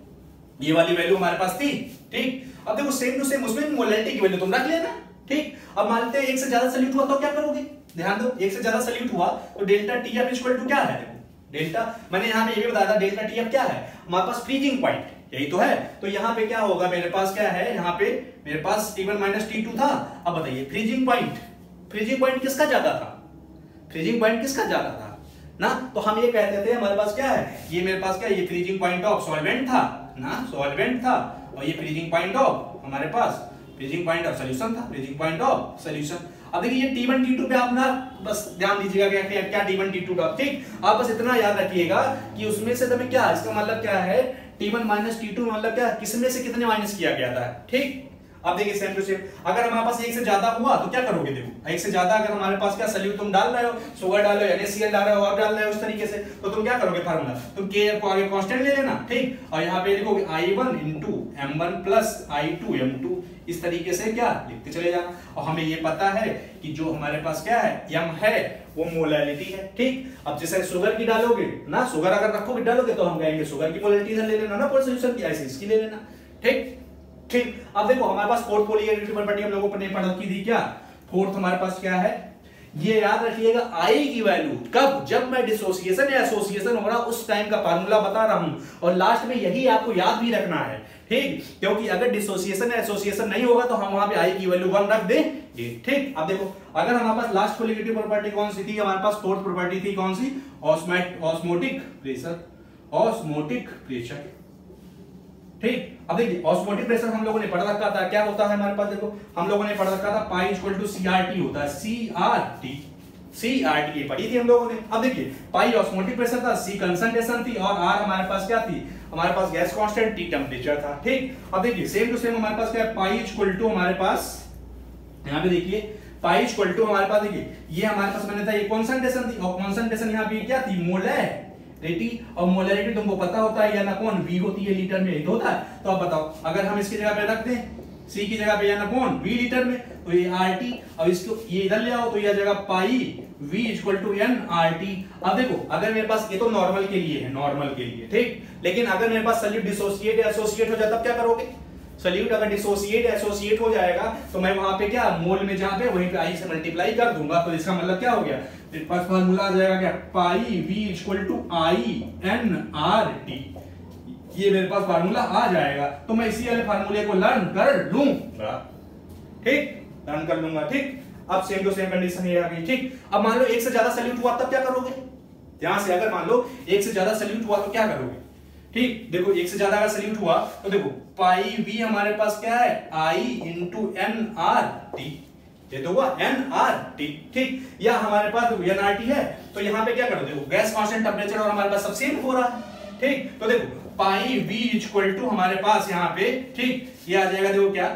S1: ये वाली वैल्यू हमारे पास थी, ठीक। अब देखो सेम टू सेम उसमें मोलैलिटी की वैल्यू तुम रख लेना, ठीक। अब मान लेते हैं एक से ज्यादा सॉल्यूट हुआ तो क्या करोगे, ध्यान दो, एक से ज्यादा सॉल्यूट हुआ तो डेल्टा TF इक्वल टू क्या है, देखो डेल्टा, मैंने यहाँ पे ये भी बताया था, डेल्टा TF क्या है, हमारे पास फ्रीजिंग पॉइंट, यही तो है। तो यहाँ पे क्या होगा, मेरे पास क्या है, यहाँ पे मेरे पास T1 माइनस T2 था। अब बताइए फ्रीजिंग पॉइंट किसका ज्यादा था, फ्रीजिंग पॉइंट किसका ज्यादा था ना, तो हम ये कहते थे हमारे पास क्या है, ये मेरे पास क्या है, ये फ्रीजिंग पॉइंट ऑफ सॉल्वेंट था ना, सॉल्वेंट था, और ये फ्रीजिंग पॉइंट ऑफ हमारे पास फ्रीजिंग पॉइंट ऑफ सॉल्यूशन था, फ्रीजिंग पॉइंट ऑफ सॉल्यूशन। अब देखिए ये T1 T2 पे आप ना बस ध्यान दीजिएगा क्या T1 T2 का, ठीक। आप बस इतना याद रखिएगा कि उसमें से तुम्हें क्या, इसका मतलब क्या है, T1 माइनस T2 मतलब क्या, किसमें से कितने माइनस किया गया था, ठीक। अब देखिए सेम टू सेम, अगर हमारे पास एक से ज्यादा हुआ तो क्या करोगे, देखो एक से ज्यादा अगर हमारे पास क्या सॉल्यूट तुम डाल रहे हो, शुगर डाल रहे हो, NaCl डाल रहे हो, और डाल रहे हो उस तरीके से, तो तुम क्या करोगे, फार्मूला तुम K को आगे कांस्टेंट ले लेना, ठीक, और यहाँ पे लिखोगे I1 into M1 plus I2 M2, इस तरीके से क्या लिखते चले जाना। और हमें ये पता है कि जो हमारे पास क्या है, M है वो मोलैलिटी है, ठीक। अब जैसे शुगर की डालोगे ना, शुगर अगर रखोगे डालोगे तो हम कहेंगे शुगर की मोलैलिटी इधर ले लेना ना, पूरे सॉल्यूशन की, ऐसे इसकी ले लेना, ठीक, ठीक। अब देखो हमारे पास फोर्थ पॉलीएडिटिव प्रॉपर्टी हम लोगों ने पढ़ रखी थी, क्या फोर्थ हमारे पास क्या है, ये याद रखिएगा, I की वैल्यू कब, जब मैं डिसोसिएशन या एसोसिएशन हो रहा उस टाइम का फार्मूला बता रहा हूं, और लास्ट में यही आपको याद भी रखना है, ठीक, क्योंकि अगर डिसोसिएशन या एसोसिएशन नहीं होगा तो हम वहां पे I की वैल्यू 1 रख देंगे, ठीक। अब देखो अगर हमारे पास लास्ट कोलिगेटिव प्रॉपर्टी कौन सी थी, हमारे पास फोर्थ प्रॉपर्टी थी कौन सी, ऑस्मोटिक प्रेशर, ठीक। अब देखिए ऑस्मोटिक प्रेशर हम लोगों ने पढ़ रखा था, क्या होता है हमारे पास, देखो हम लोगों ने पढ़ रखा था पाई इक्वल टू CRT होता है, CRT ये पढ़ी थी हम लोगों ने। अब देखिए पाई ऑस्मोटिक प्रेशर था, C कंसंट्रेशन थी, और R हमारे पास क्या थी, हमारे पास गैस कांस्टेंट, T टेम्परेचर था, ठीक। अब देखिए सेम टू सेम हमारे पास क्या है, पाई इक्वल टू हमारे पास यहाँ पे देखिए पाई इक्वल टू हमारे पास, देखिए ये हमारे पास मैंने था, ये कॉन्सेंट्रेशन थी, और कॉन्सेंट्रेशन यहाँ पे क्या थी, मोलैरिटी, और मोलैरिटी तुमको पता होता है या ना कौन, V होती है लीटर में, तो होता है। तो अब बताओ अगर हम इसकी जगह पे रख दें C की जगह पे या ना कौन, V लीटर में, तो ये RT, और इसको ये इधर ले आओ तो यह जगह पाई V इक्वल टू NRT। अब देखो अगर मेरे पास, ये तो नॉर्मल के लिए है, नॉर्मल के लिए, ठीक, लेकिन अगर मेरे पास सॉल्यूट डिसोसिएट या एसोसिएट हो जाए तब क्या करोगे, सॉल्यूट अगर डिसोसिएट एसोसिएट हो जाएगा तो मैं वहां पे क्या, मोल में जहां पे वहीं पे I से मल्टीप्लाई कर दूंगा, तो इसका मतलब क्या हो गया, मेरे पास फार्मूला आ जाएगा क्या, पाई V इक्वल टू INRT, ये मेरे पास फार्मूला आ जाएगा। तो मैं इसी वाले फार्मूले को लर्न कर लूंगा, ठीक, रन कर लूंगा। ठीक, अब सेम टू सेम कंडीशन ये आ गई। ठीक, अब मान लो एक से ज्यादा सैल्यूट हुआ तब क्या करोगे, ध्यान से, अगर मान लो एक से ज्यादा सैल्यूट हुआ तो क्या करोगे। ठीक, देखो एक से ज्यादा अगर सैल्यूट हुआ तो देखो पाई वी हमारे पास क्या है, आई इंटू एन आर टी, ये तो हुआ एन आर टी। ठीक, या हमारे पास एन आर टी है तो यहां पे क्या करो, देखो गैस कांस्टेंट टेम्परेचर और हमारे पास सब सेम हो रहा है। ठीक, तो देखो पाई वी इक्वल टू हमारे पास यहाँ पे, ठीक, ये आ जाएगा, देखो क्या,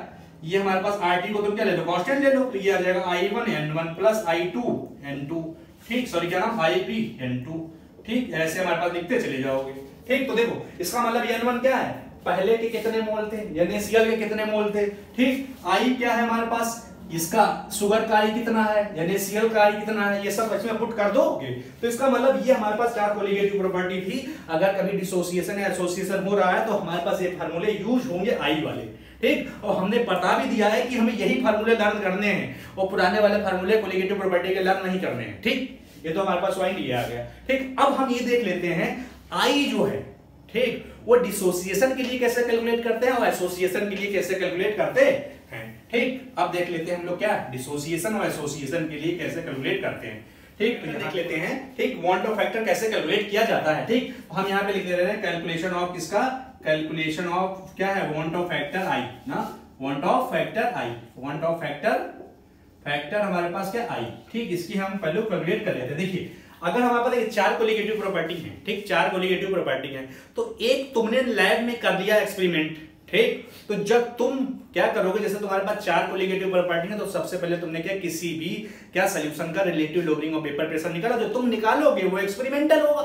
S1: ये हमारे पास आर टी को तुम क्या ले लो, कांस्टेंट ले लो, तो ये आ जाएगा I1N1 प्लस I2 N2। ठीक, सॉरी क्या नाम, IP N2। ठीक, ऐसे हमारे पास लिखते चले जाओगे। ठीक, तो देखो इसका मतलब N1 क्या है, पहले के कितने मोल थे, यानी Cl के कितने मोल थे। ठीक, I क्या है हमारे पास, इसका शुगर का I कितना है, यानी Cl का I कितना है, ये सब इसमें पुट कर दोगे तो इसका मतलब ये हमारे पास चार कोलिगेटिव प्रॉपर्टी थी। अगर कभी डिसोसिएशन या एसोसिएशन हो रहा है तो हमारे पास ये फार्मूले यूज होंगे I वाले। ठीक, और हमने बता भी दिया है कि हमें यही फार्मूले लर्न करने हैं और पुराने वाले फार्मूले कोलिगेटिव प्रॉपर्टी के लर्न नहीं करने हैं। ठीक, ये तो हमारे पास पॉइंट ये आ गया। ठीक, अब हम ये देख लेते हैं आई जो है, ठीक, वो डिसोसिएशन के लिए कैसे कैलकुलेट करते हैं और एसोसिएशन के लिए कैसे कैलकुलेट करते हैं। ठीक, अब देख लेते हैं हम लोग क्या डिसोसिएशन और एसोसिएशन के लिए कैसे कैलकुलेट करते हैं। ठीक, तो देख लेते हैं, ठीक, वांट ऑफ फैक्टर कैसे कैलकुलेट किया जाता है। ठीक, हम यहाँ पे लिख दे रहे हैं कैलकुलेशन ऑफ किसका, कैलकुलेशन ऑफ क्या है, वांट ऑफ फैक्टर आई ना, want of factor I, want of factor हमारे पास क्या आई। ठीक, इसकी हम पहले कैलकुलेट कर लेते हैं। देखिए अगर हमारे पास चार कोलिगेटिव प्रॉपर्टी है, ठीक, चार कोलिगेटिव प्रॉपर्टी है तो एक तुमने लैब में कर लिया एक्सपेरिमेंट। ठीक, तो जब तुम क्या करोगे, जैसे तुम्हारे पास चार कोलिगेटिव प्रॉपर्टी है तो सबसे पहले तुमने क्या किसी भी क्या सॉल्यूशन का relative lowering of paper pressure निकाला, जो तुम निकालोगे वो एक्सपेरिमेंटल होगा।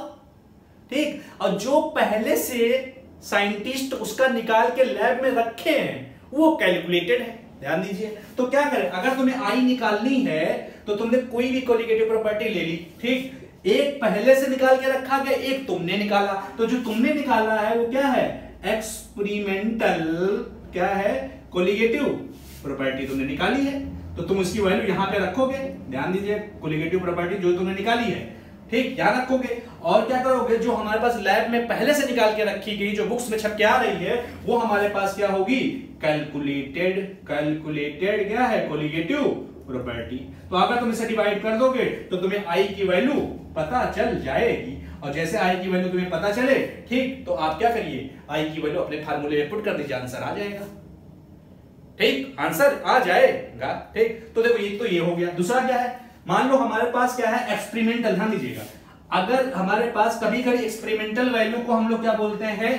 S1: ठीक, और जो पहले से साइंटिस्ट उसका निकाल के लैब में रखे हैं वो कैलकुलेटेड है। ध्यान दीजिए, तो क्या करें, अगर तुम्हें आई निकालनी है तो तुमने कोई भी कोलिगेटिव प्रॉपर्टी ले ली। ठीक, एक पहले से निकाल के रखा गया, एक तुमने निकाला, तो जो तुमने निकाला है वो क्या है, एक्सपेरिमेंटल क्या है, कोलिगेटिव प्रॉपर्टी तुमने निकाली है, तो तुम उसकी वैल्यू यहां पे रखोगे। ध्यान दीजिए, कोलिगेटिव प्रॉपर्टी जो तुमने निकाली है, ठीक, यहां रखोगे और क्या करोगे, जो हमारे पास लैब में पहले से निकाल के रखी गई, जो बुक्स में छप के आ रही है, वो हमारे पास क्या होगी, कैलकुलेटेड क्या है, कोलिगेटिव प्रॉपर्टी। तो अगर तुम इसे डिवाइड कर दोगे तो तुम्हें आई की वैल्यू पता चल जाएगी, और जैसे आई की वैल्यू तुम्हें पता चले, ठीक, तो आप क्या करिए, आई की वैल्यू अपने फार्मूले में पुट कर दीजिए, आंसर आ जाएगा। ठीक, आंसर आ जाएगा। ठीक, तो देखो ये तो ये हो गया। दूसरा क्या है, मान लो हमारे पास क्या है, एक्सपेरिमेंटल। ध्यान दीजिएगा, अगर हमारे पास कभी कभी एक्सपेरिमेंटल वैल्यू को हम लोग क्या बोलते हैं,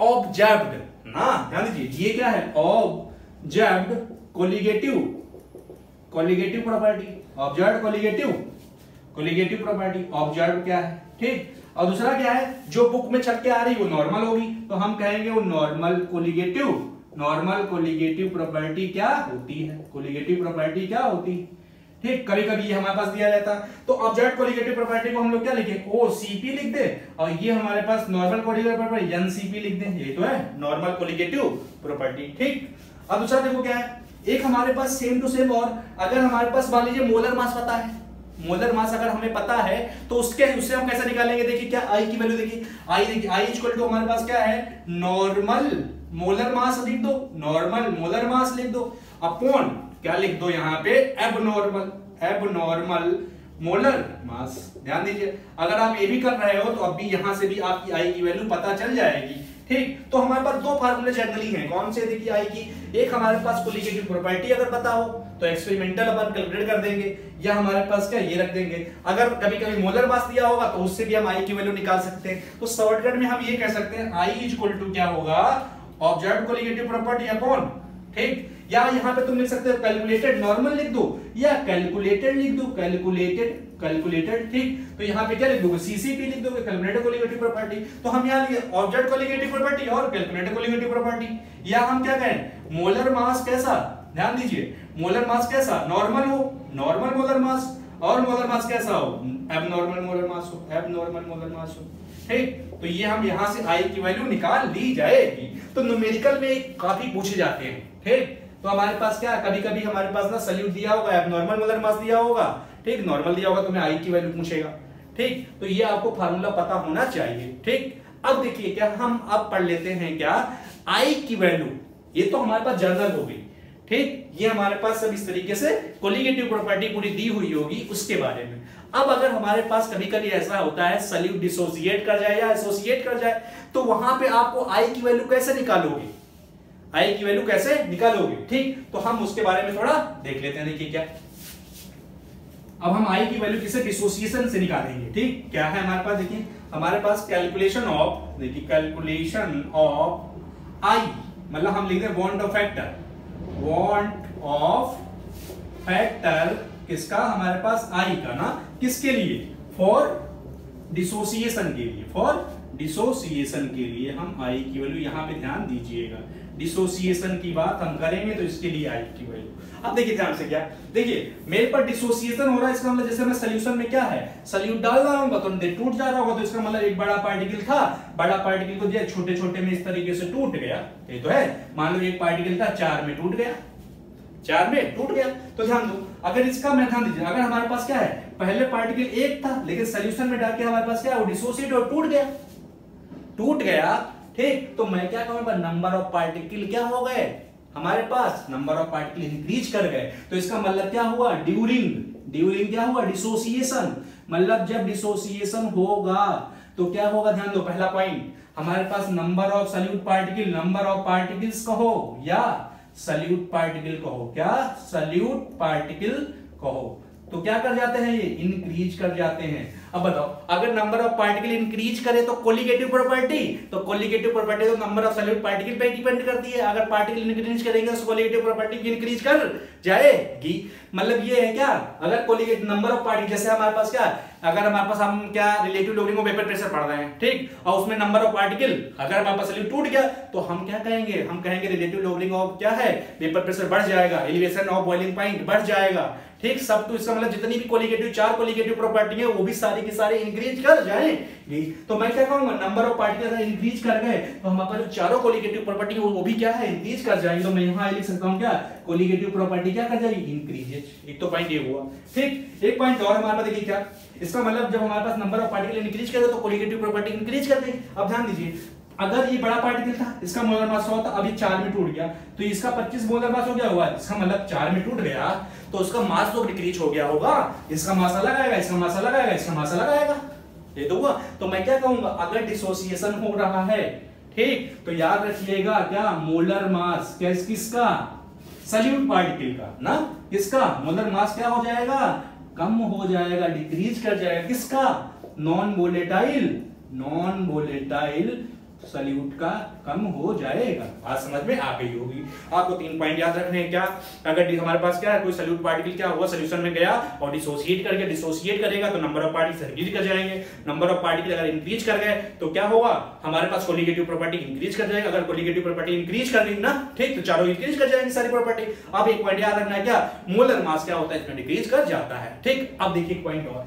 S1: ऑब्जर्व्ड ना। ध्यान दीजिए, ये क्या है, observed colligative property, observed colligative property, observed क्या है। ठीक, और दूसरा क्या है, जो बुक में छप के आ रही है वो नॉर्मल होगी, तो हम कहेंगे वो नॉर्मल कोलिगेटिव प्रॉपर्टी क्या होती है, कोलिगेटिव प्रॉपर्टी क्या होती है। ठीक, कभी कभी ये हमारे पास दिया जाता, तो ऑब्जर्व्ड कोलिगेटिव प्रॉपर्टी को हम लोग क्या लिखे, OCP लिख दे, और ये हमारे पास नॉर्मल कोलिगेटिव प्रॉपर्टी NCP लिख दे, ये तो है नॉर्मल कोलिगेटिव प्रॉपर्टी। ठीक, अब दूसरा देखो क्या है, एक हमारे पास सेम टू सेम, और अगर हमारे पास मान लीजिए मोलर मास पता है, मोलर मास अगर हमें पता है तो उससे हम कैसे निकालेंगे, देखिए क्या आई की वैल्यू, देखिए आई इक्वल टू हमारे पास क्या है, नॉर्मल मोलर मास लिख दो, नॉर्मल मोलर मास लिख दो, अपॉन क्या लिख दो यहाँ पे, एबनॉर्मल मोलर मास। ध्यान दीजिए, अगर आप ये भी कर रहे हो तो अब भी यहां से भी आपकी आई की वैल्यू पता चल जाएगी। ठीक, तो हमारे पास दो फार्मूले जनरली हैं, कौन से, देखिए आई की, एक हमारे पास कोलिगेटिव प्रॉपर्टी अगर पता हो तो एक्सपेरिमेंटल अपन कैलकुलेट कर देंगे, या हमारे पास क्या ये रख देंगे, अगर कभी कभी मोलर मास दिया होगा तो उससे भी हम आई की वैल्यू निकाल सकते हैं। तो शॉर्टकट में हम ये कह सकते हैं आई इक्वल टू क्या होगा, ऑब्जर्व्ड कोलिगेटिव प्रॉपर्टी अपॉन, ठीक, या यहाँ पे तुम लिख सकते हो कैलकुलेटेड नॉर्मल लिख दो, या कैलकुलेटेड लिख दो, कैलकुलेटेड। ठीक, तो यहाँ पे क्या लिख दोगे, CCP लिख दोगे, कैलकुलेटेड कोलिगेटिव प्रॉपर्टी। तो हम यहाँ लिखे ऑब्जर्व्ड कोलिगेटिव प्रॉपर्टी और कैलकुलेटेड कोलिगेटिव प्रॉपर्टी, या हम क्या कहें, मोलर मास कैसा, ध्यान दीजिए, मोलर मास कैसा, नॉर्मल हो, नॉर्मल मोलर मास, और मोलर मास कैसा हो, एबनॉर्मल मोलर मास हो, एबनॉर्मल मोलर मास हो। ठीक, तो ये हम यहाँ से आई की वैल्यू निकाल ली जाएगी। तो न्यूमेरिकल में काफी पूछे जाते हैं। ठीक, तो हमारे पास क्या, कभी कभी हमारे पास ना सल्यूट दिया होगा, एबनॉर्मल मोलर मास दिया होगा, ठीक, नॉर्मल दिया होगा, तो मैं आई की वैल्यू पूछेगा। ठीक, तो ये आपको फार्मूला पता होना चाहिए। ठीक, अब देखिए क्या हम अब पढ़ लेते हैं क्या, आई की वैल्यू, ये तो हमारे पास जनरल हो गई। ठीक, ये हमारे पास सब इस तरीके से कोलिगेटिव प्रॉपर्टी पूरी दी हुई होगी उसके बारे में। अब अगर हमारे पास कभी कभी ऐसा होता है सॉल्यूट डिसोसिएट कर जाए या एसोसिएट कर जाए, तो वहां पे आपको आई की वैल्यू कैसे निकालोगे, आई की वैल्यू कैसे निकालोगे। ठीक, तो हम उसके बारे में थोड़ा देख लेते हैं। देखिए क्या, अब हम आई की वैल्यू किसे डिसोसिएशन से निकालेंगे। ठीक, क्या है हमारे पास, देखिए हमारे पास कैलकुलेशन ऑफ, देखिए कैलकुलेशन ऑफ आई, मतलब हम लिख दें want of factor, want of factor किसका, हमारे पास आई का ना, किसके लिए, फॉर डिसोसिएशन के लिए, फॉर डिसोसिएशन के लिए हम आई की वैल्यू, यहां पे ध्यान दीजिएगा, डिसोसिएशन की बात हम करेंगे तो इसके लिए आई की वैल्यू। अब देखिए ध्यान से क्या, देखिए मेरे पर डिसोसिएशन हो रहा है, इसका मतलब जैसे मैं सॉल्यूशन में क्या है सॉल्यूट डाल रहा हूं तो टूट जा रहा होगा, तो इसका मतलब एक बड़ा पार्टिकल था, बड़ा पार्टिकल को दिया छोटे छोटे में इस तरीके से टूट गया, ये तो है। मान लो एक पार्टिकल था 4 में टूट गया, 4 में टूट गया। तो ध्यान दो, अगर इसका मैं ध्यान दीजिए, अगर हमारे पास क्या है पहले पार्टिकल एक था, लेकिन सॉल्यूशन में डाल के हमारे पास क्या है वो डिसोसिएट और टूट गया, टूट गया। ठीक, तो मैं क्या कहूंगा, नंबर ऑफ पार्टिकल क्या हो गए हमारे पास, नंबर ऑफ पार्टिकल इंक्रीज कर गए। तो इसका मतलब क्या हुआ, ड्यूरिंग क्या हुआ, डिसोसिएशन, मतलब जब डिसोसिएशन होगा तो क्या होगा, ध्यान दो पहला पॉइंट, हमारे पास number of solute particle, number of particles कहो या सॉल्यूट पार्टिकल कहो, क्या सॉल्यूट पार्टिकल कहो, तो क्या कर जाते हैं ये, इंक्रीज कर जाते हैं। अब बताओ, अगर नंबर ऑफ पार्टिकल इंक्रीज करे तो कोलिगेटिव प्रॉपर्टी, तो कोलिगेटिव प्रॉपर्टी तो नंबर ऑफ सॉल्यूट पार्टिकल पे डिपेंड करती है। अगर पार्टिकल इंक्रीज करेंगे तो कोलिगेटिव प्रॉपर्टी भी इंक्रीज कर जाएगी। मतलब ये है क्या, अगर कोलिगेटिव नंबर ऑफ पार्टिकल, जैसे हमारे पास क्या, अगर हमारे पास हम क्या रिलेटिव लोडिंग और वेपर प्रेशर पढ़ रहे हैं, ठीक, और उसमें नंबर ऑफ पार्टिकल अगर हमारे पास सॉल्यूट टूट गया तो हम क्या कहेंगे, हम कहेंगे रिलेटिव लोडिंग ऑफ क्या है, वेपर प्रेशर बढ़ जाएगा, एलिवेशन ऑफ बॉइलिंग पॉइंट बढ़ जाएगा। ठीक, सब तो इसका मतलब जितनी भी कोलिगेटिव 4 कोलिगेटिव प्रॉपर्टी है वो भी सारी की सारी इंक्रीज कर जाएंगी। तो मैं क्या कहूंगा, नंबर ऑफ पार्टिकल अगर इंक्रीज कर गए तो हमारे पास जो चारों कोलिगेटिव प्रॉपर्टी है वो भी क्या है, इंक्रीज कर जाएंगे। तो मैं यहां लिख सकता हूं क्या, कोलिगेटिव प्रॉपर्टी क्या कर जाएगी, इंक्रीज। एक तो पॉइंट ये हुआ। ठीक, एक पॉइंट और हमारे पास देखिए क्या, इसका मतलब जब हमारे पास नंबर ऑफ पार्टिकल इंक्रीज करेगा तो कोलिगेटिव प्रॉपर्टी इंक्रीज कर देगी। अब ध्यान दीजिए, अगर ये बड़ा पार्टिकल था, इसका मोलर मास 100 था, अभी 4 में टूट गया, तो इसका 25 मोलर मास हो गया हुआ, इसका मतलब 4 में टूट गया तो उसका मास तो डिक्रीज हो गया होगा, इसका मास अलग आएगा, इसका मास अलग आएगा, इसका मास अलग आएगा, ये तो हुआ। तो मैं क्या कहूंगा, अगर डिसोसिएशन हो रहा है, ठीक, तो याद रखिएगा क्या, मोलर मास किसका, सॉल्यूट पार्टिकल का ना, किसका मोलर मास क्या हो जाएगा, कम हो जाएगा, डिक्रीज कर जाएगा, किसका, नॉन वोलेटाइल सॉल्यूट का कम हो जाएगा। बात समझ में आ गई होगी। आपको 3 पॉइंट याद रखने हैं। क्या, अगर हमारे पास क्या है कोई सॉल्यूट पार्टिकल क्या हुआ, सॉल्यूशन में गया और डिसोसिएट करके, डिसोसिएट करेगा तो नंबर ऑफ पार्टिकल इंक्रीज कर जाएंगे। नंबर ऑफ पार्टिकल अगर इंक्रीज कर गए तो क्या होगा, हमारे पास कोलिगेटिव प्रॉपर्टी इंक्रीज कर जाएगा। अगर कोलिगेटिव प्रॉपर्टी इंक्रीज कर दी ना, ठीक, तो चारों इंक्रीज कर जाएंगे सारी प्रॉपर्टी। अब एक पॉइंट याद रखना है, क्या मोलर मास क्या होता है, इसमें डिक्रीज कर जाता है। ठीक, अब देखिए पॉइंट और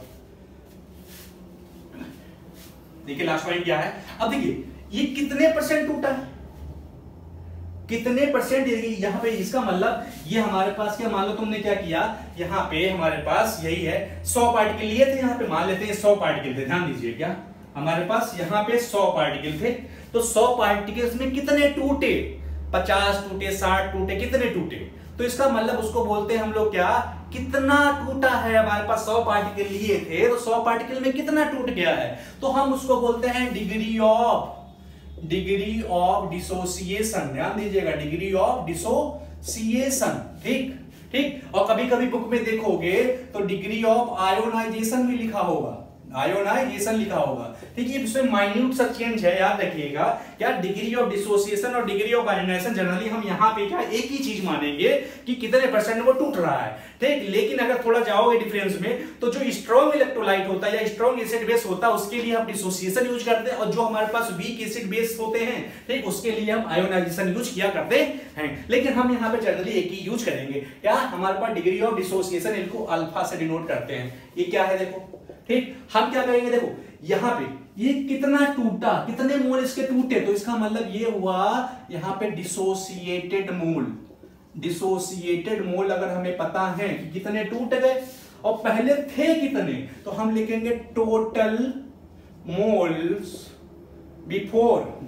S1: देखिए, लास्ट पॉइंट क्या है। अब देखिए ये कितने परसेंट टूटा है, कितने परसेंट, यहां पे इसका मतलब ये हमारे पास क्या, मान लो तुमने क्या किया, यहां पे हमारे पास यही है 100 पार्टिकल लिए थे, यहां पे मान लेते हैं 100 पार्टिकल थे। ध्यान दीजिए, क्या हमारे पास यहां पे 100 पार्टिकल थे, तो 100 पार्टिकल्स में कितने टूटे, 50 टूटे, 60 टूटे, कितने टूटे, तो इसका मतलब उसको बोलते हैं हम लोग क्या, कितना टूटा है। हमारे पास 100 पार्टिकल लिए थे तो 100 पार्टिकल में कितना टूट गया है, तो हम उसको बोलते हैं डिग्री ऑफ डिसोसिएशन। ध्यान दीजिएगा, डिग्री ऑफ डिसोसिएशन। ठीक ठीक, और कभी कभी बुक में देखोगे तो डिग्री ऑफ आयोनाइजेशन भी लिखा होगा, आयोनाइजेशन लिखा होगा। ठीक है, इसमें माइन्यूट सा चेंज है, याद रखिएगा। क्या, डिग्री ऑफ डिसोसिएशन और डिग्री ऑफ आयोनाइजेशन जनरली हम यहाँ पे क्या एक ही चीज मानेंगे कि कितने परसेंट वो टूट रहा है। ठीक, लेकिन अगर थोड़ा जाओगे डिफरेंस में तो जो स्ट्रॉन्ग इलेक्ट्रोलाइट होता है या स्ट्रॉन्ग एसिड बेस होता है उसके लिए हम डिसोसिएशन यूज करते हैं, और जो हमारे पास वीक एसिड बेस होते हैं, ठीक, उसके लिए हम आयोनाइजेशन यूज किया करते हैं। लेकिन हम यहाँ पे जनरली एक ही यूज करेंगे। क्या, हमारे पास डिग्री ऑफ डिसोसिएशन इनको अल्फा से डिनोट करते हैं। ये क्या है देखो, ठीक, हम क्या करेंगे, देखो यहां पे ये कितना टूटा, कितने मोल इसके टूटे, तो इसका मतलब ये हुआ यहां पे डिसोसिएटेड मोल अगर हमें पता है कि कितने टूट गए और पहले थे कितने, तो हम लिखेंगे टोटल मोल्स बिफोर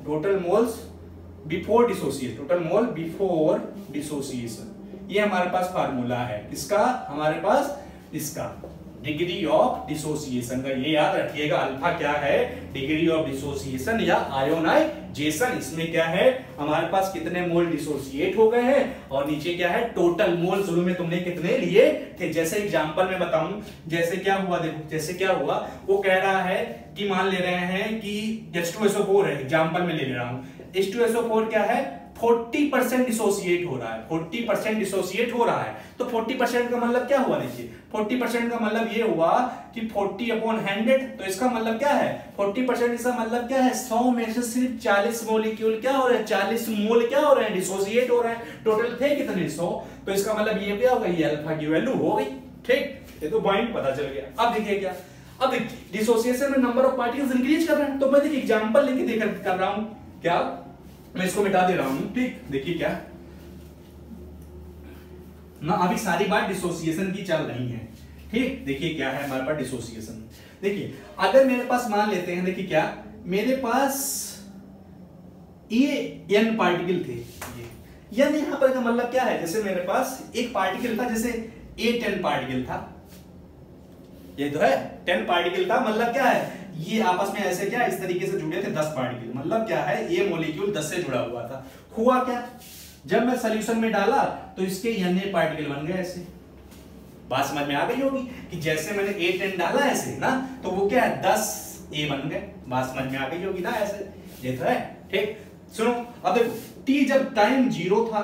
S1: डिसोसिएशन, ये हमारे पास फार्मूला है इसका, हमारे पास इसका डिग्री ऑफ डिसोसिएशन का, ये याद रखिएगा। अल्फा क्या है? डिग्री ऑफ डिसोसिएशन या आयोनाइजेशन। इसमें क्या है? हमारे पास कितने मोल डिसोसिएट हो गए हैं, और नीचे क्या है? टोटल मोल शुरू में तुमने कितने लिए थे। जैसे एग्जांपल में बताऊं, जैसे क्या हुआ, देखो जैसे क्या हुआ, वो कह रहा है कि मान ले रहे हैं कि H2SO4 है, एग्जांपल में ले रहा हूं। H2SO4 क्या है? 40% डिसोसिएट हो रहा है, 40% डिसोसिएट हो रहा है। तो 40% का मतलब क्या हुआ? देखिए 40% का मतलब ये हुआ कि 40/100, तो इसका मतलब क्या है? 40% इसका मतलब क्या है? 100 में से सिर्फ 40 मॉलिक्यूल क्या हो रहे हैं? 40 मोल क्या हो रहे हैं? डिसोसिएट हो रहे हैं। टोटल थे कितने? 100। तो इसका मतलब ये क्या होगा? ये अल्फा की वैल्यू हो गई। ठीक, ये तो पॉइंट पता चल गया। अब देखिए क्या, अब देखिए डिसोसिएशन में नंबर ऑफ पार्टिकल्स इंक्रीज कर रहे हैं। तो मैं देखिए एग्जांपल लेके देख कर रहा हूं, क्या मैं इसको मिटा दे रहा हूं। ठीक, देखिए क्या ना, अभी सारी बात डिसोसिएशन की चल रही है। ठीक, देखिए क्या है हमारे पास डिसोसिएशन। देखिए अगर मेरे पास मान लेते हैं, देखिए क्या, मेरे पास ये n पार्टिकल थे, ये n यहां पर का मतलब क्या है? जैसे मेरे पास एक पार्टिकल था, जैसे A10 पार्टिकल था, ये तो है 10 पार्टिकल था, मतलब क्या है? ये आपस में ऐसे क्या इस तरीके से जुड़े थे 10 पार्टिकल, मतलब क्या है? ये मॉलिक्यूल 10 से जुड़ा हुआ था। हुआ क्या, जब मैं सॉल्यूशन में डाला तो इसके n पार्टिकल बन गए ऐसे। बात समझ में आ गई होगी कि जैसे मैंने A10 डाला ऐसे ना, तो वो क्या है? 10A बन गए। बात समझ में आ गई होगी ना ऐसे, ये तो है। ठीक, सुनो अब देखो, t जब टाइम 0 था,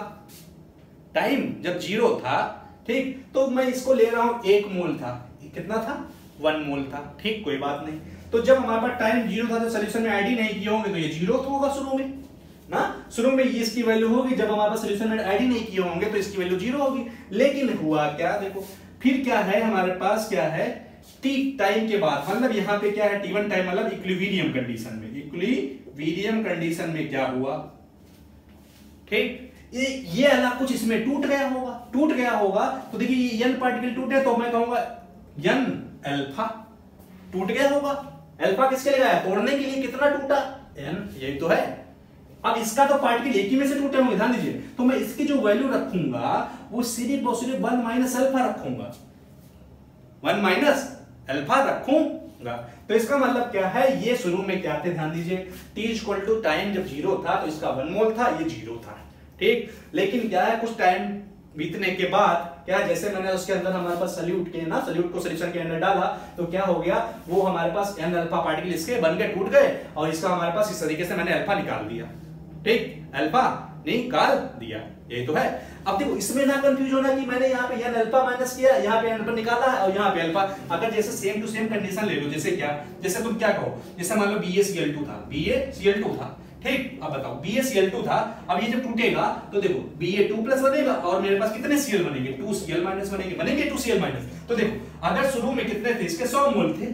S1: टाइम जब 0 था, ठीक, तो मैं इसको ले रहा हूं 1 मोल था, कितना था? 1 मोल था। ठीक, कोई बात नहीं। तो जब हमारे पास टाइम 0 था, तो सॉल्यूशन में ऐड ही नहीं किए होंगे, तो ये 0 तो होगा शुरू में ना, शुरू में ये इसकी वैल्यू होगी। जब हमारे पास सॉल्यूशन में ऐड ही नहीं किए होंगे तो इसकी वैल्यू 0 होगी। लेकिन हुआ क्या, देखो फिर क्या है हमारे पास, क्या है? t टाइम के बाद, मतलब यहां पे क्या है? t1 टाइम, मतलब इक्विलिब्रियम कंडीशन में, इक्विलिब्रियम कंडीशन में क्या हुआ? ठीक, ये अलग कुछ इसमें टूट गया होगा, टूट गया होगा। तो देखिए ये n पार्टिकल टूटे, तो मैं कहूंगा n अल्फा टूट गया होगा। अल्फा किसके लिए गया? तोड़ने के लिए। कितना टूटा? n, यही तो है। अब इसका तो पार्टिकल एक ही में से टूटे होंगे, ध्यान दीजिए। तो मैं इसकी जो वैल्यू रखूंगा वो सिर्फ और सिर्फ 1 माइनस अल्फा रखूंगा, 1 माइनस अल्फा रखूंगा। तो इसका मतलब क्या है? ये शुरू में क्या थे? ध्यान दीजिए, t इक्वल टू टाइम जब 0 था तो इसका 1 मोल था, ये 0 था। ठीक, लेकिन क्या है, कुछ टाइम बीतने के बाद क्या, जैसे मैंने उसके अंदर हमारे पास सल्यूट के ना, सल्यूट को सॉल्यूशन के अंदर डाला, तो क्या हो गया? वो हमारे पास n अल्फा पार्टिकल इसके बन गए, टूट गए, और इसका हमारे पास इस तरीके से मैंने अल्फा निकाल दिया। ठीक, अल्फा निकाल दिया, यही तो है। अब देखो इसमें ना कंफ्यूज होना कि मैंने यहाँ पे n अल्फा माइनस किया, यहाँ पे n अल्फा निकाला है, और यहाँ पे अल्फा। अगर जैसे सेम टू सेम कंडीशन ले लो, जैसे क्या, जैसे तुम क्या कहो, जैसे मान लो BaCl2 था, BaCl2 था। ठीक, अब बताओ BaCl2 था, अब ये जब टूटेगा तो देखो Ba2 प्लस बनेगा, और मेरे पास कितने Cl बनेंगे? 2Cl माइनस बनेंगे 2Cl माइनस। तो देखो अगर शुरू में कितने थे इसके? 100 मोल थे,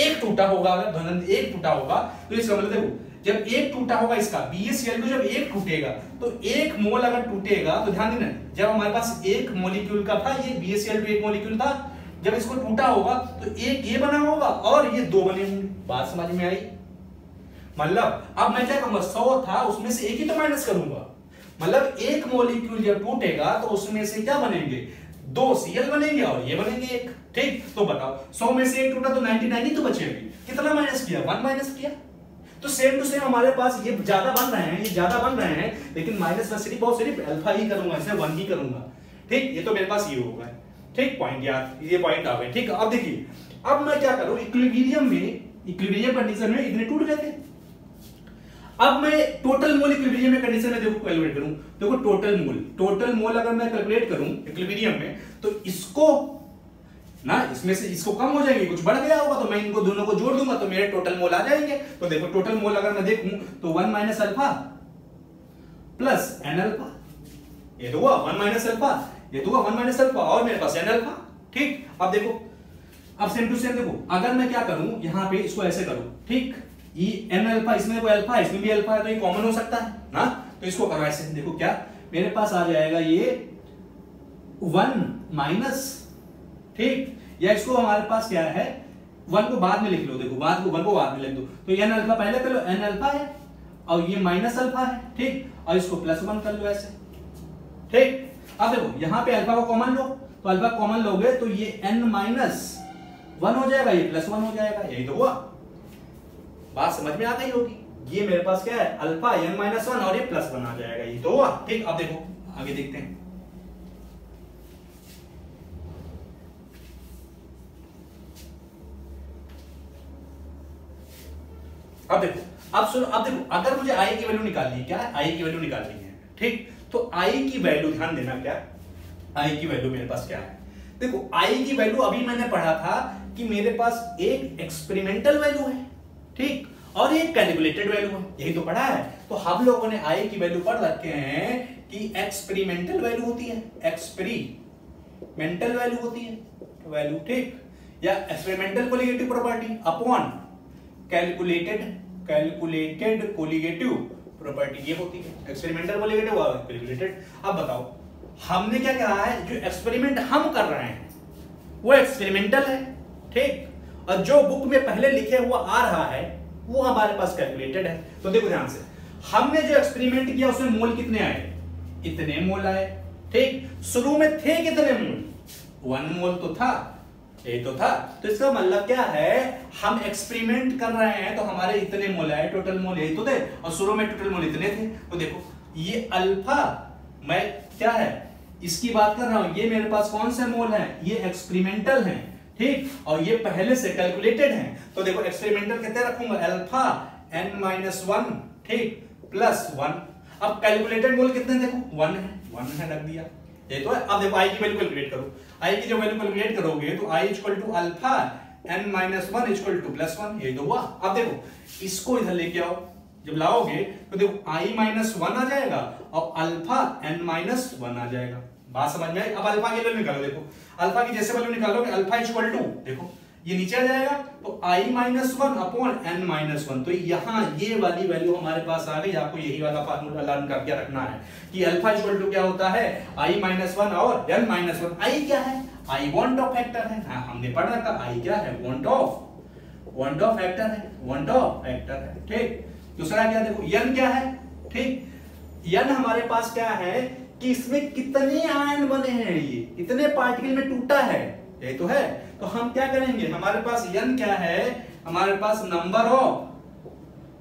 S1: एक टूटा होगा, अगर धनंद एक टूटा होगा, तो इसका मतलब देखो जब एक टूटा होगा इसका BaCl2, जब एक टूटेगा तो 1 मोल अगर टूटेगा, तो ध्यान देना, जब हमारे पास 1 मॉलिक्यूल का था, ये BaCl2 1 मॉलिक्यूल था, जब इसको टूटा होगा तो एक ये बना होगा और ये 2 बने होंगे। बात समझ में आई? मतलब अब मैं क्या करूंगा, 100 था उसमें से एक ही तो माइनस करूंगा, मतलब 1 मॉलिक्यूल जब टूटेगा तो उसमें से क्या बनेंगे? 2 Cl बनेंगे और ये बनेंगे 1। ठीक, तो बताओ 100 में से 1 टूटा तो 99 ही तो बचेंगे। कितना माइनस किया? 1 माइनस किया। तो सेम टू सेम हमारे पास ये ज्यादा बन रहे हैं, ये ज्यादा बन रहे हैं, लेकिन माइनस में सिर्फ और सिर्फ अल्फा ही करूंगा, इसमें 1 ही करूंगा। ठीक, ये तो मेरे पास ये होगा। ठीक, पॉइंट याद, ये पॉइंट आ गए। ठीक, अब देखिए अब मैं क्या करूं, इक्विलिब्रियम में, इक्विलिब्रियम कंडीशन में इतने टूट गए थे। अब मैं टोटल मोल इक्विलिब्रियम में कंडीशन में देखो कैलकुलेट करूं, देखो टोटल मोल अगर मैं कैलकुलेट करूं इक्विलिब्रियम में, तो इसको ना, इसमें से इसको कम हो जाएंगे, कुछ बढ़ गया होगा, तो मैं इनको दोनों को जोड़ दूंगा तो मेरे टोटल मोल आ जाएंगे। तो देखो टोटल मोल अगर मैं देखूं तो 1 minus alpha plus n alpha, ये तो हुआ 1 माइनस अल्फा, ये तो हुआ 1 माइनस अल्फा, और मेरे पास n अल्फा। ठीक, अब देखो, अब सेम टू सेम देखो, अगर मैं क्या करूं, यहां पे इसको ऐसे करूं, ठीक, ये n अल्फा, इसमें कोई अल्फा है, इसमें भी अल्फा है, तो ये कॉमन हो सकता है ना, तो इसको करो ऐसे। देखो क्या मेरे पास आ जाएगा, ये 1 माइनस, ठीक, या इसको हमारे पास क्या है, 1 को बाद में लिख लो, देखो 1 को बाद में लिख दो, तो n अल्फा पहले कर लो, n अल्फा है और ये माइनस अल्फा है। ठीक, और इसको प्लस 1 कर लो ऐसे। ठीक, अब देखो यहाँ पे अल्फा को कॉमन लो, तो अल्फा कॉमन लोगे तो ये n-1 हो जाएगा, ये +1 हो जाएगा, यही तो हुआ। बात समझ में आ गई होगी। ये मेरे पास क्या है अल्फा n-1 और ये +1 आ जाएगा, यही तो हुआ। ठीक, अब देखो आगे देखते हैं। अब देखो, अब सुनो, अब देखो अगर मुझे आई की वैल्यू निकालनी है, क्या है आई की वैल्यू निकालनी है, ठीक, तो आई की वैल्यू ध्यान देना, क्या आई की वैल्यू मेरे पास क्या है, देखो आई की वैल्यू अभी मैंने पढ़ा था कि मेरे पास एक एक्सपेरिमेंटल वैल्यू है, ठीक, और एक कैलकुलेटेड वैल्यू है, यही तो पढ़ा है। तो हम लोगों ने आई की वैल्यू पढ़ रखे हैं कि एक्सपेरिमेंटल वैल्यू होती है, एक्सपेरिमेंटल वैल्यू होती है वैल्यू, ठीक, या experimental colligative property upon calculated colligative property, ये होती है एक्सपेरिमेंटल कोलिगेटिव और कैलकुलेटेड। अब बताओ हमने क्या कहा है, जो एक्सपेरिमेंट हम कर रहे हैं वो एक्सपेरिमेंटल है, ठीक, और जो बुक में पहले लिखे हुआ आ रहा है वो हमारे पास कैलकुलेटेड है। तो देखो ध्यान से, हमने जो एक्सपेरिमेंट किया उसमें मोल कितने आए, इतने मोल आए, ठीक, शुरू में थे कितने मोल, 1 मोल तो था, ये तो था। तो इसका मतलब क्या है, हम एक्सपेरिमेंट कर रहे हैं तो हमारे इतने मोल आए, टोटल मोल यही तो थे, और शुरू में टोटल मोल इतने थे। तो देखो ये अल्फा, मैं क्या है इसकी बात कर रहा हूं, ये मेरे पास कौन से मोल है, ये एक्सपेरिमेंटल है, ठीक, और ये पहले से कैलकुलेटेड है। तो देखो एक्सपेरिमेंटल कितने रखूंगा, अल्फा n-1, ठीक, +1। अब कैलकुलेटेड मोल कितने, देखो 1 है, रख दिया, ये तो है। अब देखो आई की वैल्यू कैलकुलेट करो, आई की जो वैल्यू कैलकुलेट करोगे तो i equal to alpha n-1 equal to +1, ये तो हुआ। अब देखो इसको इधर लेके आओ, जब लाओगे तो देखो i-1 आ जाएगा और अल्फा n-1 आ जाएगा। बात समझ में आई। अब अल्फा की वैल्यू निकालो, देखो अल्फा की जैसे वैल्यू निकालोगे अल्फा इक्वल टू, देखो ये नीचे आ जाएगा तो i-1 अपॉन n-1, तो यहाँ ये वाली वैल्यू हमारे पास आ गई। आपको यही वाला फार्मूला लर्न करके रखना है कि अल्फा इक्वल टू क्या होता है, i-1 और n-1। आई क्या है, आई वांट ऑफ फैक्टर है, हाँ हमने पढ़ रखा, आई क्या है, वांट ऑफ फैक्टर है, वांट ऑफ फैक्टर है, ठीक। दूसरा क्या, देखो n क्या है, ठीक, n हमारे पास क्या है कि इसमें कितने आयन बने हैं, ये कितने पार्टिकल में टूटा है, यही तो है। तो हम क्या करेंगे, हमारे पास n क्या है, हमारे पास नंबर ऑफ,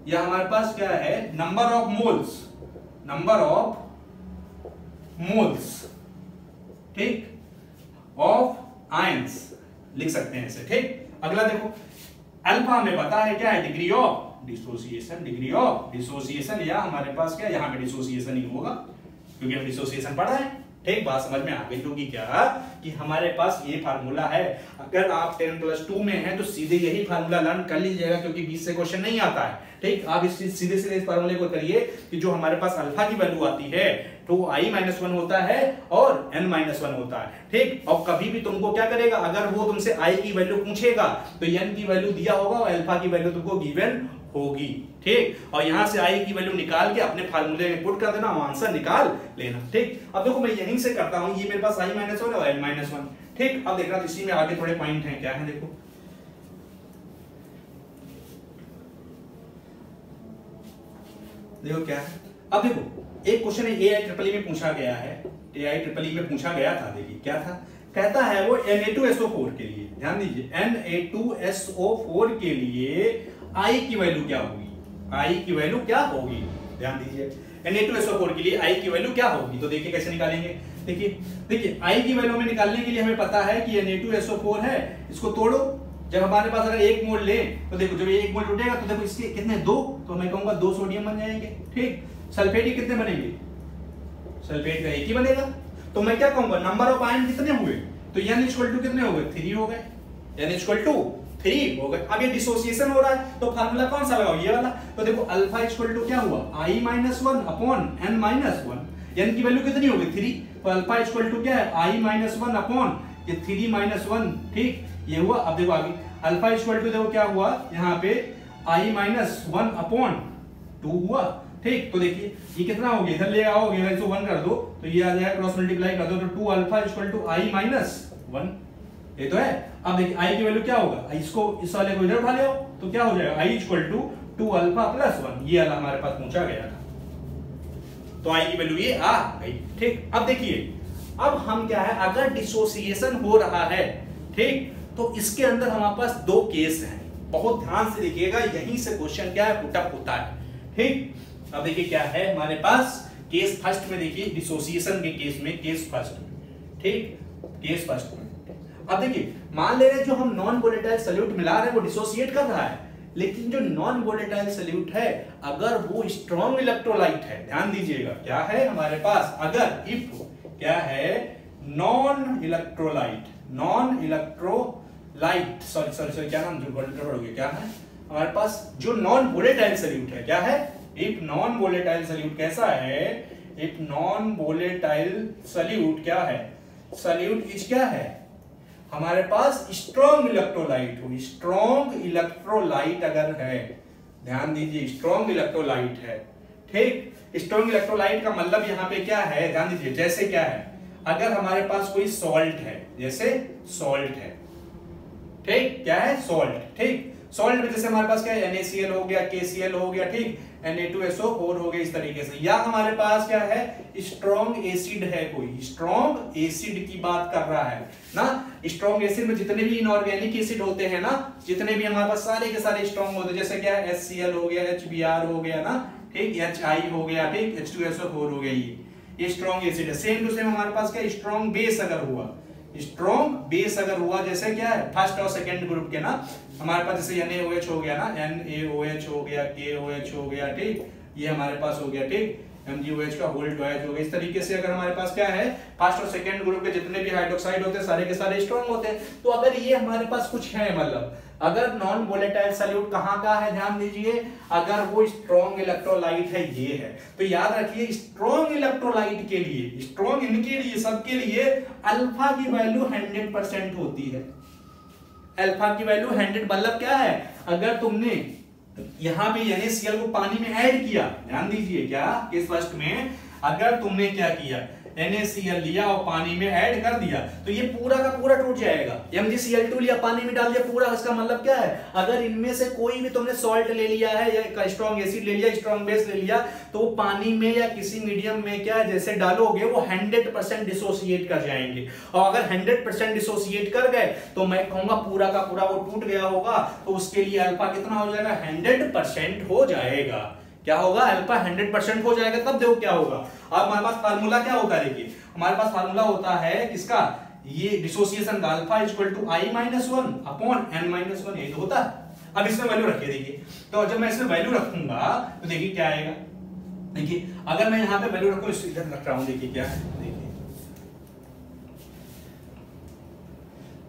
S1: या हमारे पास क्या है नंबर ऑफ मोल्स, ठीक, ऑफ आयंस लिख सकते हैं इसे, ठीक। अगला देखो अल्फा हमें पता है क्या है, डिग्री ऑफ डिसोसिएशन, या हमारे पास क्या, यहाँ पे डिसोसिएशन ही होगा क्योंकि हम डिसोसिएशन पढ़ रहे हैं, ठीक। बात समझ में आ गई होगी क्या, कि हमारे पास ये फार्मूला है। अगर आप 10+2 में हैं तो सीधे यही फार्मूला लर्न कर लीजिएगा क्योंकि 20 से क्वेश्चन नहीं आता है, ठीक। आप इस सीधे इस फार्मूले को करिए कि जो हमारे पास अल्फा की वैल्यू आती है तो i-1 होता है और n-1 होता है, ठीक। और कभी भी तुमको क्या करेगा, अगर वो तुमसे i की वैल्यू पूछेगा तो n की वैल्यू दिया होगा और अल्फा की वैल्यू तुमको गिवन होगी, ठीक। और यहां से i की वैल्यू निकाल के अपने फार्मूले में पुट कर देना, आंसर निकाल लेना, ठीक। अब देखो मैं यहीं से करता हूं, ये मेरे पास i-1 और n-1, ठीक। अब देखना इसी में आगे थोड़े पॉइंट हैं, क्या है देखो, क्या है। अब देखो एक क्वेश्चन AIEEE में पूछा गया है, AIEEE में पूछा गया था, देखिए क्या था, कहता है वो Na2SO4 के लिए, ध्यान दीजिए Na2SO4 के लिए I की वैल्यू क्या होगी, I की वैल्यू क्या होगी, ध्यान दीजिए Na2SO4 के लिए I की वैल्यू क्या होगी। तो देखिए कैसे निकालेंगे, देखिए I की वैल्यू में निकालने के लिए हमें पता है कि Na2SO4 है, इसको तोड़ो, जब हमारे पास अगर 1 मोल ले तो देखो जब ये 1 मोल टूटेगा तो देखो इसके कितने 2, तो मैं कहूंगा 2 सोडियम बन जाएंगे, ठीक। सल्फेट के कितने बनेंगे, सल्फेट का 1 ही बनेगा। तो मैं क्या कहूंगा, नंबर ऑफ आयन कितने हुए, तो n इक्वल टू कितने हो गए, 3 हो गए, n इक्वल टू 3 हो गए। अब ये डिसोसिएशन हो रहा है तो फार्मूला कौन सा लगाओ, ये वाला। तो देखो अल्फा इक्वल टू क्या हुआ, i-1 अपॉन n-1, n की वैल्यू कितनी हो गई 3, तो अल्फा इक्वल टू क्या है, i-1 अपॉन ये 3-1, ठीक, ये हुआ। अब देखो आगे अल्फा इक्वल टू देखो क्या हुआ, यहाँ पे i-1 अपॉन 2 हुआ, ठीक। तो देखिए ये कितना हो गया, इधर ले आओगे इसको 1 कर दो तो ये आ जाएगा, क्रॉस मल्टीप्लाई कर दो तो 2 अल्फा इक्वल टू i-1, ये तो है। अब देखिए i की वैल्यू क्या होगा, इसको इस वाले को इधर उठा ले तो क्या हो जाएगा, i equal to 2 alpha plus 1, ये वाला हमारे पास पूछा गया था, तो i की वैल्यू ये आ गई, ठीक। अब देखिए अब हम क्या है, अगर डिसोसिएशन हो रहा है, ठीक, तो इसके अंदर हमारे पास दो केस हैं, बहुत ध्यान से देखिएगा, यहीं से क्वेश्चन क्या है पुटअप होता है, ठीक। अब देखिए क्या है हमारे पास केस फर्स्ट में, देखिए डिसोसिएशन के केस में, केस फर्स्ट में, ठीक, केस फर्स्ट में। अब देखिए मान ले रहे जो हम नॉन वोलेटाइल सॉल्यूट मिला रहे हैं वो डिसोसिएट कर रहा है, लेकिन जो नॉन वोलेटाइल सॉल्यूट है अगर वो स्ट्रॉन्ग इलेक्ट्रोलाइट है, ध्यान दीजिएगा क्या है हमारे पास, अगर इफ क्या है non electrolyte, non electrolyte, sorry क्या नाम गड़बड़ हो गया, क्या है हमारे पास जो नॉन वोलेटाइल सॉल्यूट है, क्या है, इफ नॉन वोलेटाइल सॉल्यूट कैसा है, इफ नॉन वोलेटाइल सॉल्यूट क्या है, सॉल्यूट इज क्या है हमारे पास स्ट्रॉन्ग इलेक्ट्रोलाइट हो, स्ट्रॉन्ग इलेक्ट्रोलाइट अगर है, ध्यान दीजिए स्ट्रॉन्ग इलेक्ट्रोलाइट है, ठीक। स्ट्रॉन्ग इलेक्ट्रोलाइट का मतलब यहां पे क्या है, ध्यान दीजिए, जैसे क्या है, अगर हमारे पास कोई सॉल्ट है, जैसे सॉल्ट है, ठीक, क्या है सॉल्ट, ठीक, सॉल्ट में जैसे हमारे पास क्या है NaCl हो गया, KCl हो गया, ठीक, Na2SO4 हो गया, इस तरीके से, या हमारे पास क्या है स्ट्रॉन्ग एसिड है, कोई स्ट्रॉन्ग एसिड की बात कर रहा है ना, स्ट्रॉन्ग एसिड में जितने भी इनऑर्गेनिक एसिड होते हैं ना, जितने भी हमारे पास सारे के सारे स्ट्रॉन्ग होते हैं, जैसे क्या है HCl हो गया, HBr हो गया ना, ठीक, HI हो गया, ठीक, H2SO4 हो गया, ये स्ट्रॉन्ग एसिड है। सेम टू सेम हमारे पास क्या स्ट्रॉन्ग बेस अगर हुआ, स्ट्रॉन्ग बेस अगर हुआ, जैसे क्या है फर्स्ट और सेकंड ग्रुप के ना, हमारे पास जैसे NaOH हो गया ना, NaOH हो गया, KOH हो गया, ठीक, ये हमारे पास हो गया, ठीक, MgOH का होल्ड OH हो गया, इस तरीके से अगर हमारे पास क्या है फर्स्ट और सेकंड ग्रुप के जितने भी हाइड्रोक्साइड होते हैं सारे के सारे स्ट्रॉन्ग होते हैं। तो अगर ये हमारे पास कुछ है, मतलब अगर नॉन वोलेटाइल सॉल्यूट कहां का है, ध्यान दीजिए, अगर वो स्ट्रॉन्ग इलेक्ट्रोलाइट है, ये है, तो याद रखिए स्ट्रॉन्ग इलेक्ट्रोलाइट के लिए, स्ट्रॉन्ग इनके लिए, सबके लिए अल्फा की वैल्यू 100% होती है। अल्फा की वैल्यू 100 मतलब क्या है, अगर तुमने यहां पे NaCl को पानी में ऐड किया, ध्यान दीजिए क्या केस फर्स्ट में, अगर तुमने क्या किया NaCl लिया और पानी में ऐड कर दिया तो ये पूरा का पूरा टूट जाएगा। MgCl2 लिया पानी में डाल दिया पूरा, इसका मतलब क्या है, अगर इनमें से कोई भी तुमने सॉल्ट ले लिया है या स्ट्रॉन्ग एसिड ले लिया, स्ट्रॉन्ग बेस ले लिया, तो वो पानी में या किसी मीडियम में क्या जैसे डालोगे वो 100% डिसोसिएट कर जाएंगे, और अगर 100% डिसोसिएट कर गए तो मैं कहूंगा पूरा का पूरा वो टूट गया होगा, तो उसके लिए अल्फा कितना हो जाएगा, 100% हो जाएगा। क्या होगा, अल्फा 100% हो जाएगा, तब देखो क्या होगा। अब हमारे पास फार्मूला क्या होता है, देखिए हमारे पास फार्मूला होता है किसका, ये डिसोसिएशन का, alpha equal to I-1 upon N-1, यही तो होता है। अब इसमें वैल्यू रखिए, देखिए तो जब मैं इसमें वैल्यू रखूंगा तो देखिए क्या आएगा, देखिए अगर मैं यहाँ पे वैल्यू रखूं, इधर रख रहा हूं, देखिए क्या है,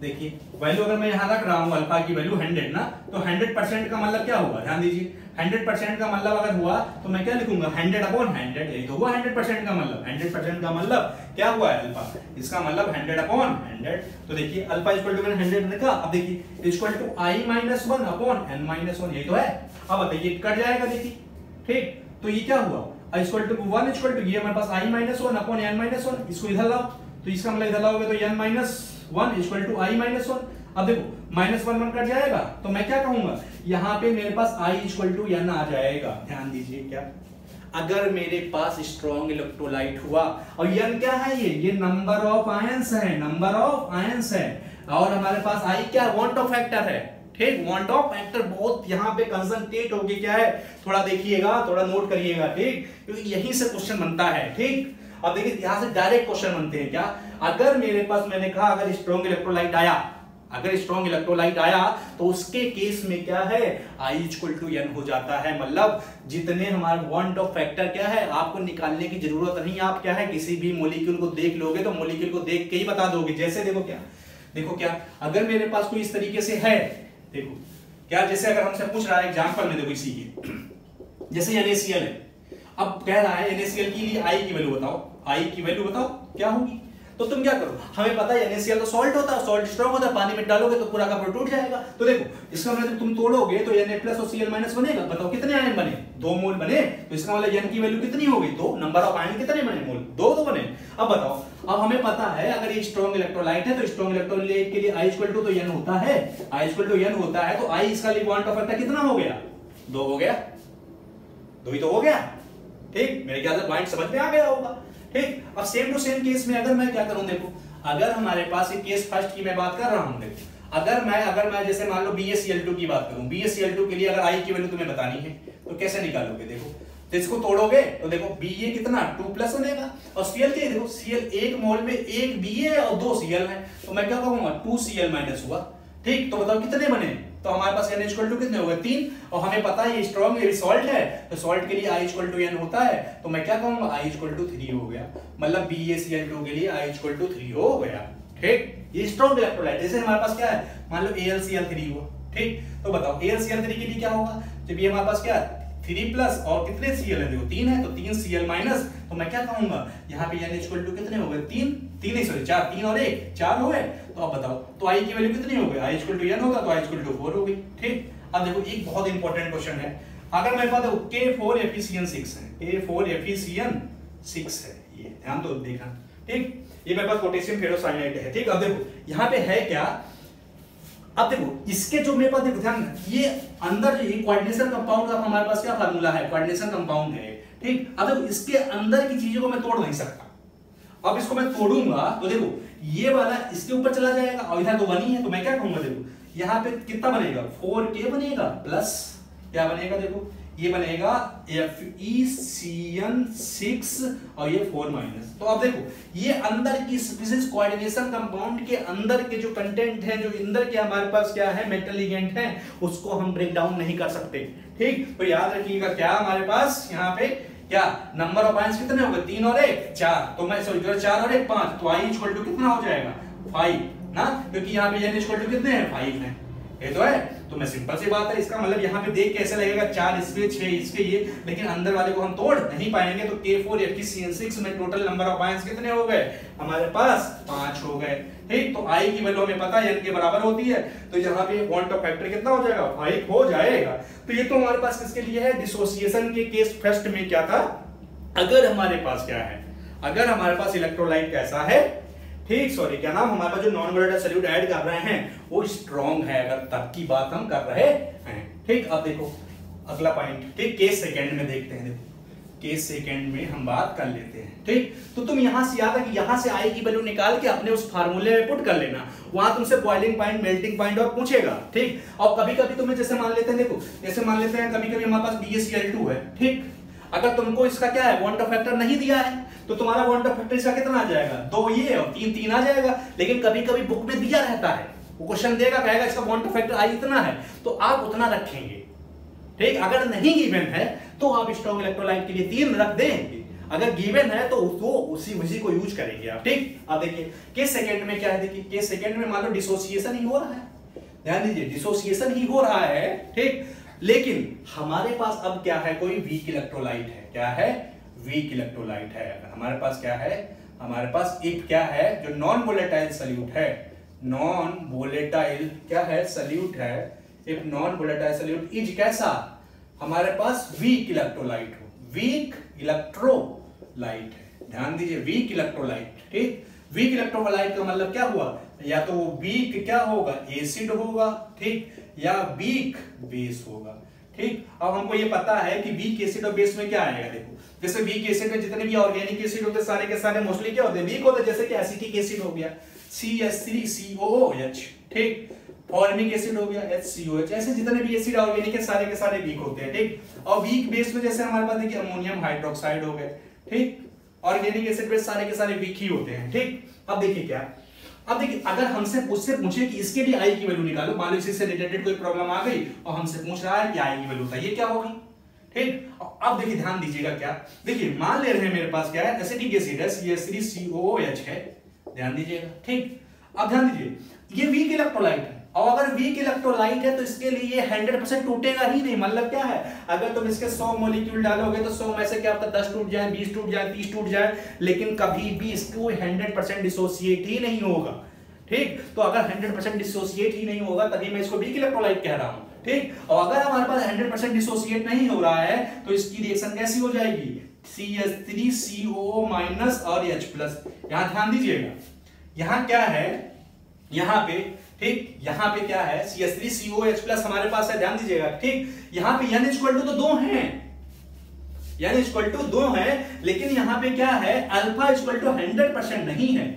S1: देखिए वैल्यू अगर मैं यहाँ रख रहा हूँ अल्फा की वैल्यू 100 ना, तो 100% का मतलब क्या होगा, ध्यान दीजिए 100% का मतलब अगर हुआ तो मैं क्या लिखूंगा 100 अपॉन 100, यही तो हुआ 100% का मतलब। 100% का मतलब क्या हुआ है अल्फा, इसका मतलब 100 अपॉन 100। तो देखिए अल्फा इक्वल टू मैंने 100 लिखा, अब देखिए equal to I-1 upon N-1, यही तो है। अब बताइए कट जाएगा, देखिए ठीक, तो ये क्या हुआ, इक्वल टू 1 इक्वल टू ये हमारे पास I-1 अपॉन N-1, इसको इधर लाओ तो इसका मतलब इधर लाओगे तो N-1 इक्वल टू I-1। अब देखो -1 कट जाएगा तो मैं क्या कहूंगा, यहाँ पे मेरे पास I इक्वल टू N आ जाएगा। ध्यान दीजिए क्या, अगर मेरे पास स्ट्रॉन्ग इलेक्ट्रोलाइट हुआ और N क्या है, ये नंबर ऑफ आयंस है, नंबर ऑफ आयंस है, और हमारे पास I क्या वांट ऑफ फैक्टर है, ठीक, वांट ऑफ फैक्टर बहुत यहाँ पे कंसंट्रेट होगी, क्या है थोड़ा देखिएगा, थोड़ा नोट करिएगा, ठीक, क्योंकि यहीं से क्वेश्चन बनता है, ठीक। अब देखिए यहां से डायरेक्ट क्वेश्चन बनते हैं, क्या अगर मेरे पास, मैंने कहा अगर स्ट्रॉन्ग इलेक्ट्रोलाइट आया, अगर स्ट्रॉन्ग इलेक्ट्रोलाइट आया तो उसके केस में क्या है I इक्वल टू N हो जाता है। मतलब जितने हमारे वांट ऑफ फैक्टर क्या है आपको निकालने की जरूरत नहीं, आप क्या है किसी भी मॉलिक्यूल को देख लोगे तो मॉलिक्यूल को देख के ही बता दोगे। जैसे देखो क्या, देखो क्या, अगर मेरे पास कोई इस तरीके से है, देखो क्या, जैसे अगर हमसे पूछ रहा है एग्जांपल में, देखो इसी के जैसे NaCl है, अब कह रहा है NaCl के लिए I की वैल्यू बताओ, I की वैल्यू बताओ क्या होगी, तो तुम क्या करो, हमें पता है NaCl तो सॉल्ट होता है, सॉल्ट स्ट्रॉन्ग होता है, पानी में डालोगे तो पूरा का पूरा टूट जाएगा। तो देखो इसका मतलब तुम तोड़ोगे तो Na प्लस और Cl माइनस बनेगा, बताओ कितने आयन बने, 2 मोल बने, तो इसका मतलब N की वैल्यू कितनी हो गई, 2, नंबर ऑफ आयन कितने बने, मोल 2 तो बने। अब बताओ, अब हमें पता है अगर ये स्ट्रॉन्ग इलेक्ट्रोलाइट है तो स्ट्रॉन्ग इलेक्ट्रोलाइट के लिए I इक्वल टू तो N होता है, I इक्वल टू N होता है, तो I इसका क्वांट ऑफ फैक्टर कितना हो गया, 2 हो गया, 2 ही तो हो गया, ठीक, मेरे ख्याल से पॉइंट समझ में आ गया होगा, ठीक, अब सेम टू सेम केस में अगर मैं क्या करूं, देखो अगर हमारे पास एक केस फर्स्ट की मैं बात कर रहा हूं, देखो अगर मैं जैसे मान लो BaCl2 की बात करूं, BaCl2 के लिए अगर I की वैल्यू तुम्हें बतानी है तो कैसे निकालोगे, देखो तो इसको तोड़ोगे तो देखो Ba कितना 2+ बनेगा और Cl के देखो Cl 1 मोल में 1 Ba है और 2 Cl है, तो मैं क्या कहूंगा 2Cl माइनस हुआ। ठीक, तो बताओ कितने बने, तो हमारे पास n इक्वल टू कितने हो गए 3, और हमें पता है ये स्ट्रॉन्ग ये सॉल्ट है, तो सॉल्ट के लिए I इक्वल टू n होता है, तो मैं क्या कहूंगा I इक्वल टू 3 हो गया, मतलब BaCl2 के लिए I इक्वल टू 3 हो गया। ठीक, ये स्ट्रॉन्ग इलेक्ट्रोलाइट, जैसे हमारे पास क्या है मान लो AlCl3 हुआ। ठीक, तो बताओ AlCl3 के लिए क्या होगा, जब ये हमारे पास क्या 3+ और कितने Cl है, देखो 3 है तो 3Cl माइनस, तो मैं क्या कहूंगा यहाँ पे n इक्वल टू कितने हो गए 3 नहीं सॉरी 4, 3 और 1 4 हो गए, तो अब बताओ तो I की वैल्यू कितनी हो गई, I इक्वल टू n होता तो I इक्वल टू 4 हो गई। ठीक, अब देखो एक बहुत इंपॉर्टेंट क्वेश्चन है, अगर मेरे पास देखो K4FeCN6 है, K4FeCN6 है, ये ध्यान दो देखना। ठीक, ये मेरे पास पोटेशियम फेरोसाइनाइड है। ठीक, अब देखो यहाँ पे है क्या, अब देखो इसके जो मेरे पास देखो ध्यान, ये अंदर ये कोऑर्डिनेशन कंपाउंड का हमारे पास क्या फार्मूला है, कोऑर्डिनेशन कंपाउंड है। ठीक, अब देखो इसके अंदर की चीजों को मैं तोड़ नहीं सकता, अब इसको मैं तोड़ूंगा तो देखो ये वाला इसके ऊपर चला जाएगा और इधर तो 1 ही है, तो मैं क्या कहूंगा देखो यहाँ पे कितना बनेगा 4K बनेगा प्लस क्या बनेगा, देखो ये बनेगा FeCN6 और ये 4 माइनस। तो अब देखो ये अंदर की स्पीशीज कोऑर्डिनेशन कंपाउंड के अंदर के जो कंटेंट है, जो अंदर के हमारे पास क्या है मेटल लिगेंड है, उसको हम ब्रेक डाउन नहीं कर सकते। ठीक, तो याद रखिएगा क्या हमारे पास यहाँ पे क्या नंबर ऑफ आयंस कितने हो गए 3 और 1 4, तो मैं सॉरी 4 और 1 5, तो I इक्वल टू कितना हो जाएगा 5 ना, क्योंकि यहाँ पे n इक्वल टू कितने हैं 5 है, ये तो है, तो मैं सिंपल सी बात है, इसका मतलब यहाँ पे देख कैसे लगेगा 4 इसके 6 इसके ये, लेकिन अंदर वाले को हम तोड़ नहीं पाएंगे, तो K4FeCN6 में टोटल नंबर ऑफ आयंस कितने हो गए हमारे पास 5 हो गए। ठीक, तो I की वैल्यू हमें पता है n के बराबर होती है, तो यहाँ पे बॉन्ड का फैक्टर कितना हो जाएगा 5 हो जाएगा। तो ये तो हमारे पास किसके लिए है, डिसोसिएशन के केस फर्स्ट में क्या था, अगर हमारे पास क्या है, अगर हमारे पास इलेक्ट्रोलाइट कैसा है, ठीक सॉरी क्या नाम, हमारे पास जो नॉन वोलेटाइल सॉल्यूट ऐड कर रहे हैं वो स्ट्रॉन्ग है, अगर तब की बात हम कर रहे हैं। ठीक, अब देखो अगला पॉइंट, ठीक केस सेकंड में देखते हैं, देखो केस सेकंड में हम बात कर लेते हैं। ठीक, तो तुम यहां से याद है कि यहां से I की वैल्यू निकाल के अपने उस फार्मूले में पुट कर लेना, वहां तुमसे बॉइलिंग पॉइंट मेल्टिंग पॉइंट और पूछेगा। ठीक, और कभी कभी तुम्हें जैसे मान लेते हैं, देखो जैसे मान लेते हैं कभी कभी हमारे पास BaCl2 है। ठीक, अगर तुमको इसका क्या है बॉन्ड ऑफ फैक्टर नहीं दिया है तो तुम्हारा बॉन्ड ऑफ फैक्टर इसका कितना आ जाएगा 2 ये और 3 आ जाएगा, लेकिन कभी कभी बुक में दिया रहता है, वो क्वेश्चन देगा कहेगा इसका बॉन्ड ऑफ फैक्टर I इतना है, तो आप उतना रखेंगे। ठीक, अगर नहीं गिवन है तो आप स्ट्रॉन्ग इलेक्ट्रोलाइट के लिए 3 रख देंगे, अगर गिवन है तो उसी को यूज करेंगे आप। ठीक, अब देखिए केस सेकंड में क्या है, देखिए केस सेकंड में मान लो डिसोसिएशन ही हो रहा है, ध्यान दीजिए डिसोसिएशन ही हो रहा है। ठीक, लेकिन हमारे पास अब क्या है, कोई वीक इलेक्ट्रोलाइट है, क्या है वीक इलेक्ट्रोलाइट है, हमारे पास क्या है, हमारे पास एक क्या है जो नॉन वोलेटाइल सॉल्यूट है, नॉन वोलेटाइल क्या है सॉल्यूट है, एक नॉन वोलेटाइल सॉल्यूट इज कैसा, हमारे पास वीक इलेक्ट्रोलाइट हो, वीक इलेक्ट्रोलाइट है, ध्यान दीजिए वीक इलेक्ट्रोलाइट। ठीक, वीक इलेक्ट्रोलाइट का मतलब क्या हुआ, या तो वो वीक क्या होगा एसिड होगा, ठीक, या वीक बेस होगा। ठीक, अब हमको ये पता है कि वीक एसिड और बेस में क्या आएगा, देखो जैसे वीक एसिड में जितने भी ऑर्गेनिक एसिड होते हैं सारे के सारे मोस्टली क्या होते हैं वीक होते हैं, जैसे कि एसिटिक एसिड हो गया CH3COOH, ठीक, फॉर्मिक एसिड हो गया HCOH, ऐसे जितने भी एसिड ऑर्गेनिक है सारे के सारे वीक होते हैं। ठीक, और वीक बेस में जैसे हमारे पास देखिए अमोनियम हाइड्रोक्साइड हो गए, ठीक, ऑर्गेनिक एसिड बेस सारे के सारे वीक ही होते हैं। ठीक, अब देखिए क्या, अब देखिए अगर हमसे उससे पूछे कि इसके लिए I की वैल्यू निकालो, मान लो इसी से रिलेटेड कोई प्रॉब्लम आ गई और हमसे पूछ रहा है कि I की वैल्यू बताइए क्या होगी। ठीक, अब देखिए ध्यान दीजिएगा क्या, देखिए मान ले रहे हैं मेरे पास क्या है एसिटिक एसिड है CH3COOH है, ध्यान दीजिएगा। ठीक, अब ध्यान दीजिए ये वीक इलेक्ट्रोलाइट है, और अगर वीक इलेक्ट्रोलाइट है तो इसके लिए 100% टूटेगा ही नहीं, मतलब क्या है अगर तुम इसके 100 मॉलिक्यूल डालोगे तो 100 में से क्या होता है 10 टूट जाए, 20 टूट जाए, 30 टूट जाए, लेकिन कभी भी इसको 100% डिसोसिएट ही नहीं होगा। ठीक, तो अगर 100% डिसोसिएट ही नहीं होगा तभी मैं इसको वीक इलेक्ट्रोलाइट कह रहा हूं। ठीक, और अगर हमारे पास 100% डिसोसिएट नहीं हो रहा है तो इसकी रिएक्शन कैसी हो जाएगी CH3COO माइनस और H+। यहां ध्यान दीजिएगा, यहां क्या है, यहां पे ठीक, यहां पे क्या है CH3COOH+ हमारे पास है, ध्यान दीजिएगा। ठीक, यहां पे N इक्वल टू तो 2 हैं, n इक्वल टू 2 है, लेकिन यहां पे क्या है, अल्फा इक्वल टू 100% नहीं है।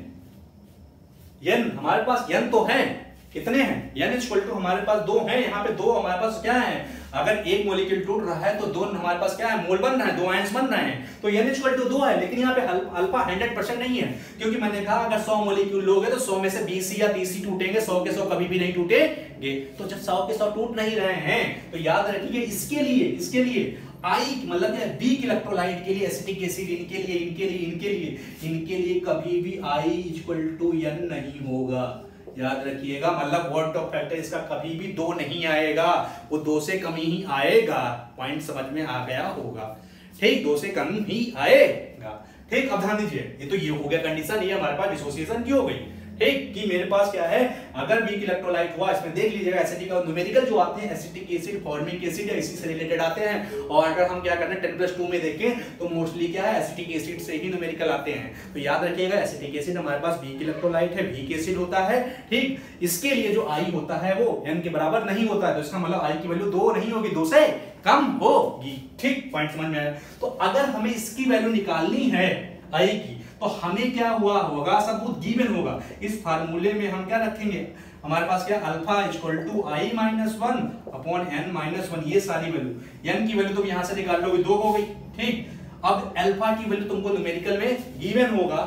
S1: n हमारे पास n तो है, कितने हैं, n इक्वल टू हमारे पास 2 है, यहाँ पे 2 हमारे पास क्या है, अगर एक मॉलिक्यूल टूट रहा है तो 2 हमारे पास क्या है, मोल बन रहा है, 2 आयंस बन रहे हैं, तो n इक्वल टू 2 है, लेकिन यहाँ पे अल्फा 100% नहीं है, क्योंकि मैंने कहा अगर 100 मॉलिक्यूल लोगे तो 100 में से 20 या 30 ही टूटेंगे, 100 के 100 कभी भी नहीं टूटेंगे। तो जब 100 के 100 टूट नहीं रहे हैं तो याद रखिए इसके लिए आई मतलब वीक इलेक्ट्रोलाइट के लिए, एसिटिक एसिड इनके लिए कभी भी आई इक्वल टू n नहीं होगा, याद रखिएगा। मतलब वॉट ऑफ फैक्टर इसका कभी भी 2 नहीं आएगा, वो 2 से कम ही आएगा। पॉइंट समझ में आ गया होगा, ठीक, 2 से कम ही आएगा, ठीक। अब ध्यान दीजिए, ये तो ये हो गया कंडीशन, ये हमारे पास डिसोसिएशन की हो गई, ठीक, कि मेरे पास क्या है, अगर वीक इलेक्ट्रोलाइट हुआ, इसमें देख लीजिएगा एसिटिक और न्यूमेरिकल जो आते हैं, एसिटिक एसिड, फॉर्मिक एसिड या इसी से रिलेटेड आते हैं। और अगर हम क्या करते हैं 10+2 में देखें तो मोस्टली क्या है, एसिटिक एसिड से ही न्यूमेरिकल आते हैं। तो याद रखिएगा एसिटिक एसिड हमारे पास वीक इलेक्ट्रोलाइट है, वीक एसिड होता है, ठीक। इसके लिए जो आई होता है वो n के बराबर नहीं होता है, तो इसका मतलब आई की वैल्यू 2 नहीं होगी, 2 से कम होगी, ठीक। पॉइंट समझ में आया। तो अगर हमें इसकी वैल्यू निकालनी है आई की, तो हमें क्या हुआ होगा, सबूत गिवन होगा। इस फार्मूले में हम क्या रखेंगे, हमारे पास क्या, alpha equal to I minus 1 upon n minus 1, ये सारी वैल्यू, n की वैल्यू तुम यहां से निकाल लोगे 2 हो गई, ठीक। अब अल्फा की वैल्यू तुमको न्यूमेरिकल में गिवन होगा,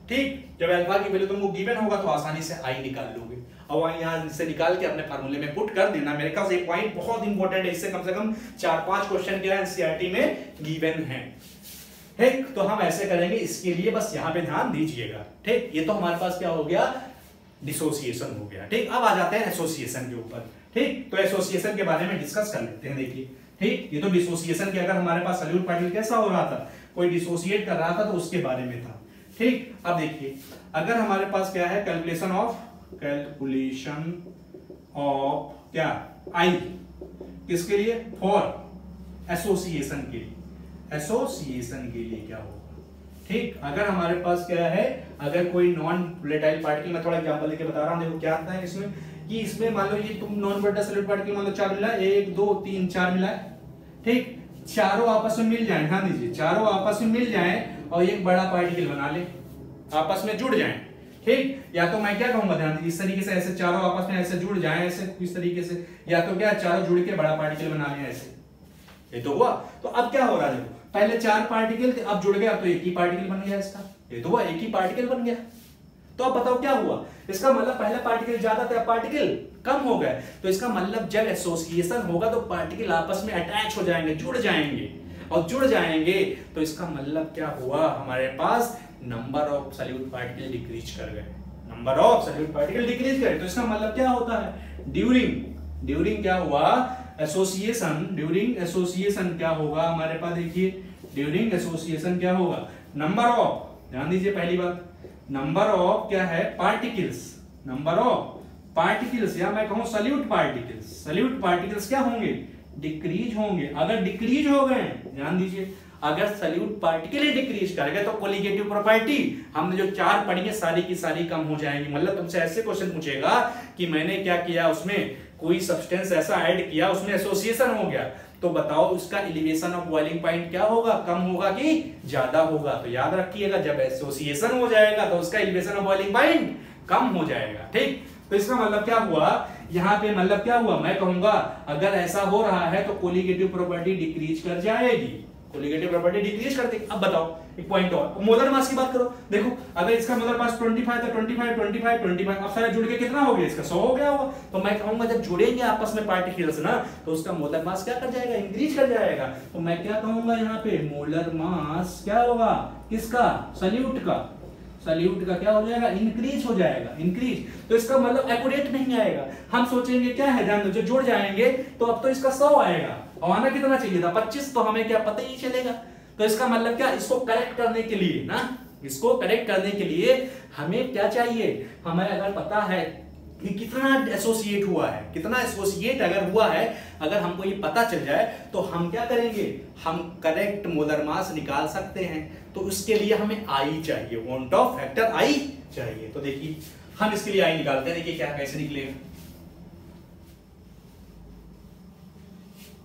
S1: ठीक। जब अल्फा की वैल्यू तुमको गिवन होगा तो आसानी से आई निकाल लोगे, और यहां से निकाल के अपने फार्मूले में पुट कर देना। मेरे ख्याल से एक पॉइंट बहुत इंपॉर्टेंट है, इससे कम से कम 4-5 क्वेश्चन क्या एनसीईआरटी में गिवन है, ठीक। तो हम ऐसे करेंगे, इसके लिए बस यहां पे ध्यान दीजिएगा, ठीक। ये तो हमारे पास क्या हो गया, डिसोसिएशन हो गया, ठीक। अब आ जाते हैं एसोसिएशन के ऊपर, ठीक। तो एसोसिएशन के बारे में डिस्कस कर लेते हैं, देखिए, ठीक। ये तो डिसोसिएशन के, अगर हमारे पास सॉल्यूट पार्टिकल कैसा हो रहा था, कोई डिसोसिएट कर रहा था तो उसके बारे में था, ठीक। अब देखिए, अगर हमारे पास क्या है, कैलकुलेशन ऑफ क्या, आई, किसके लिए, फॉर एसोसिएशन के लिए, एसोसिएशन के लिए क्या होगा, ठीक। अगर हमारे पास क्या है, अगर कोई नॉन वोलेटाइल पार्टिकल, मैं थोड़ा एग्जांपल लेके बता रहा हूं, देखो क्या आता है इसमें, कि इसमें मान लो ये तुम नॉन वोलेटाइल सॉलिड पार्टिकल मान लो 4 मिला, 1 2 3 4 मिला, ठीक। चारों आपस में मिल जाए, ध्यान दीजिए, चारों आपस में मिल जाए और एक बड़ा पार्टिकल बना ले, आपस में जुड़ जाए, ठीक। या तो मैं क्या कहूंगा, ध्यान दीजिए, इस तरीके से ऐसे चारों आपस में ऐसे जुड़ जाए, ऐसे इस तरीके से, या तो क्या चारों जुड़ के बड़ा पार्टिकल बना ले, ऐसे, ये तो हुआ। तो अब क्या हो रहा है, देखो, पहले 4 पार्टिकल थे, अब जुड़ गया, अब तो एक ही पार्टिकल बन गया इसका, ये तो हुआ, एक ही पार्टिकल बन गया। तो अब बताओ क्या हुआ, इसका मतलब पहले पार्टिकल ज्यादा थे, अब पार्टिकल कम हो गए। तो इसका मतलब जब एसोसिएशन होगा तो पार्टिकल आपस में अटैच हो जाएंगे, जुड़ जाएंगे, और जुड़ जाएंगे तो इसका मतलब क्या हुआ, हमारे पास number of solute particle decrease कर गए, number of solute particle decrease करे। तो इसका मतलब क्या होता है, ड्यूरिंग क्या हुआ, एसोसिएशन, ड्यूरिंग एसोसिएशन क्या होगा हमारे पास, देखिए, ड्यूरिंग एसोसिएशन क्या होगा, नंबर ऑफ, ध्यान दीजिए पहली बात, नंबर ऑफ क्या है, पार्टिकल्स, नंबर ऑफ पार्टिकल्स, या मैं कहूं सॉल्यूट पार्टिकल्स क्या होंगे, डिक्रीज होंगे। अगर डिक्रीज हो गए, ध्यान दीजिए, अगर सॉल्यूट पार्टिकल ही डिक्रीज कर गए तो कोलिगेटिव प्रॉपर्टी हमने जो 4 पढ़ी है सारी की सारी कम हो जाएंगी। मतलब तुमसे ऐसे क्वेश्चन पूछेगा कि मैंने क्या किया, उसमें कोई सब्सटेंस ऐसा ऐड किया, उसमें एसोसिएशन हो गया, तो बताओ उसका एलिवेशन ऑफ बॉइलिंग पॉइंट क्या होगा, कम होगा कि ज्यादा होगा। तो याद रखिएगा, जब एसोसिएशन हो जाएगा तो उसका एलिवेशन ऑफ बॉइलिंग पॉइंट कम हो जाएगा, ठीक। तो इसका मतलब क्या हुआ, यहाँ पे मतलब क्या हुआ, मैं कहूंगा अगर ऐसा हो रहा है तो कोलिगेटिव प्रॉपर्टी डिक्रीज कर जाएगी, कोलिगेटिव प्रॉपर्टी डिक्रीज कर देगी। अब बताओ एक पॉइंट और, मोलर मास की बात करो, देखो अगर इसका मोलर मास 25 था, 25, अब सारे जुड़ के कितना हो गया, इसका 100 हो गया होगा। तो मैं कहूंगा जब जुड़ेंगे आपस में पार्टिकल्स ना, तो उसका मोलर मास क्या कर जाएगा, इंक्रीज कर जाएगा। तो मैं क्या कहूंगा यहाँ पे, मोलर मास क्या होगा, किसका, सॉल्यूट का क्या हो जाएगा, इंक्रीज हो जाएगा, इंक्रीज। तो इसका मतलब एक्यूरेट नहीं आएगा, हम सोचेंगे क्या है, ध्यान दो, जो जुड़ जाएंगे तो अब तो इसका 100 आएगा, और आना कितना चाहिए था, 25, तो हमें क्या पता ही चलेगा। तो इसका मतलब क्या, इसको करेक्ट करने के लिए ना, इसको करेक्ट करने के लिए हमें क्या चाहिए, हमें अगर पता है कि कितना एसोसिएट हुआ है, कितना एसोसिएट अगर हुआ है, अगर हमको ये पता चल जाए तो हम क्या करेंगे, हम करेक्ट मोलर मास निकाल सकते हैं। तो उसके लिए हमें आई चाहिए, वांट ऑफ फैक्टर आई चाहिए। तो देखिए हम इसके लिए आई निकालते हैं, देखिए क्या कैसे निकलेगा।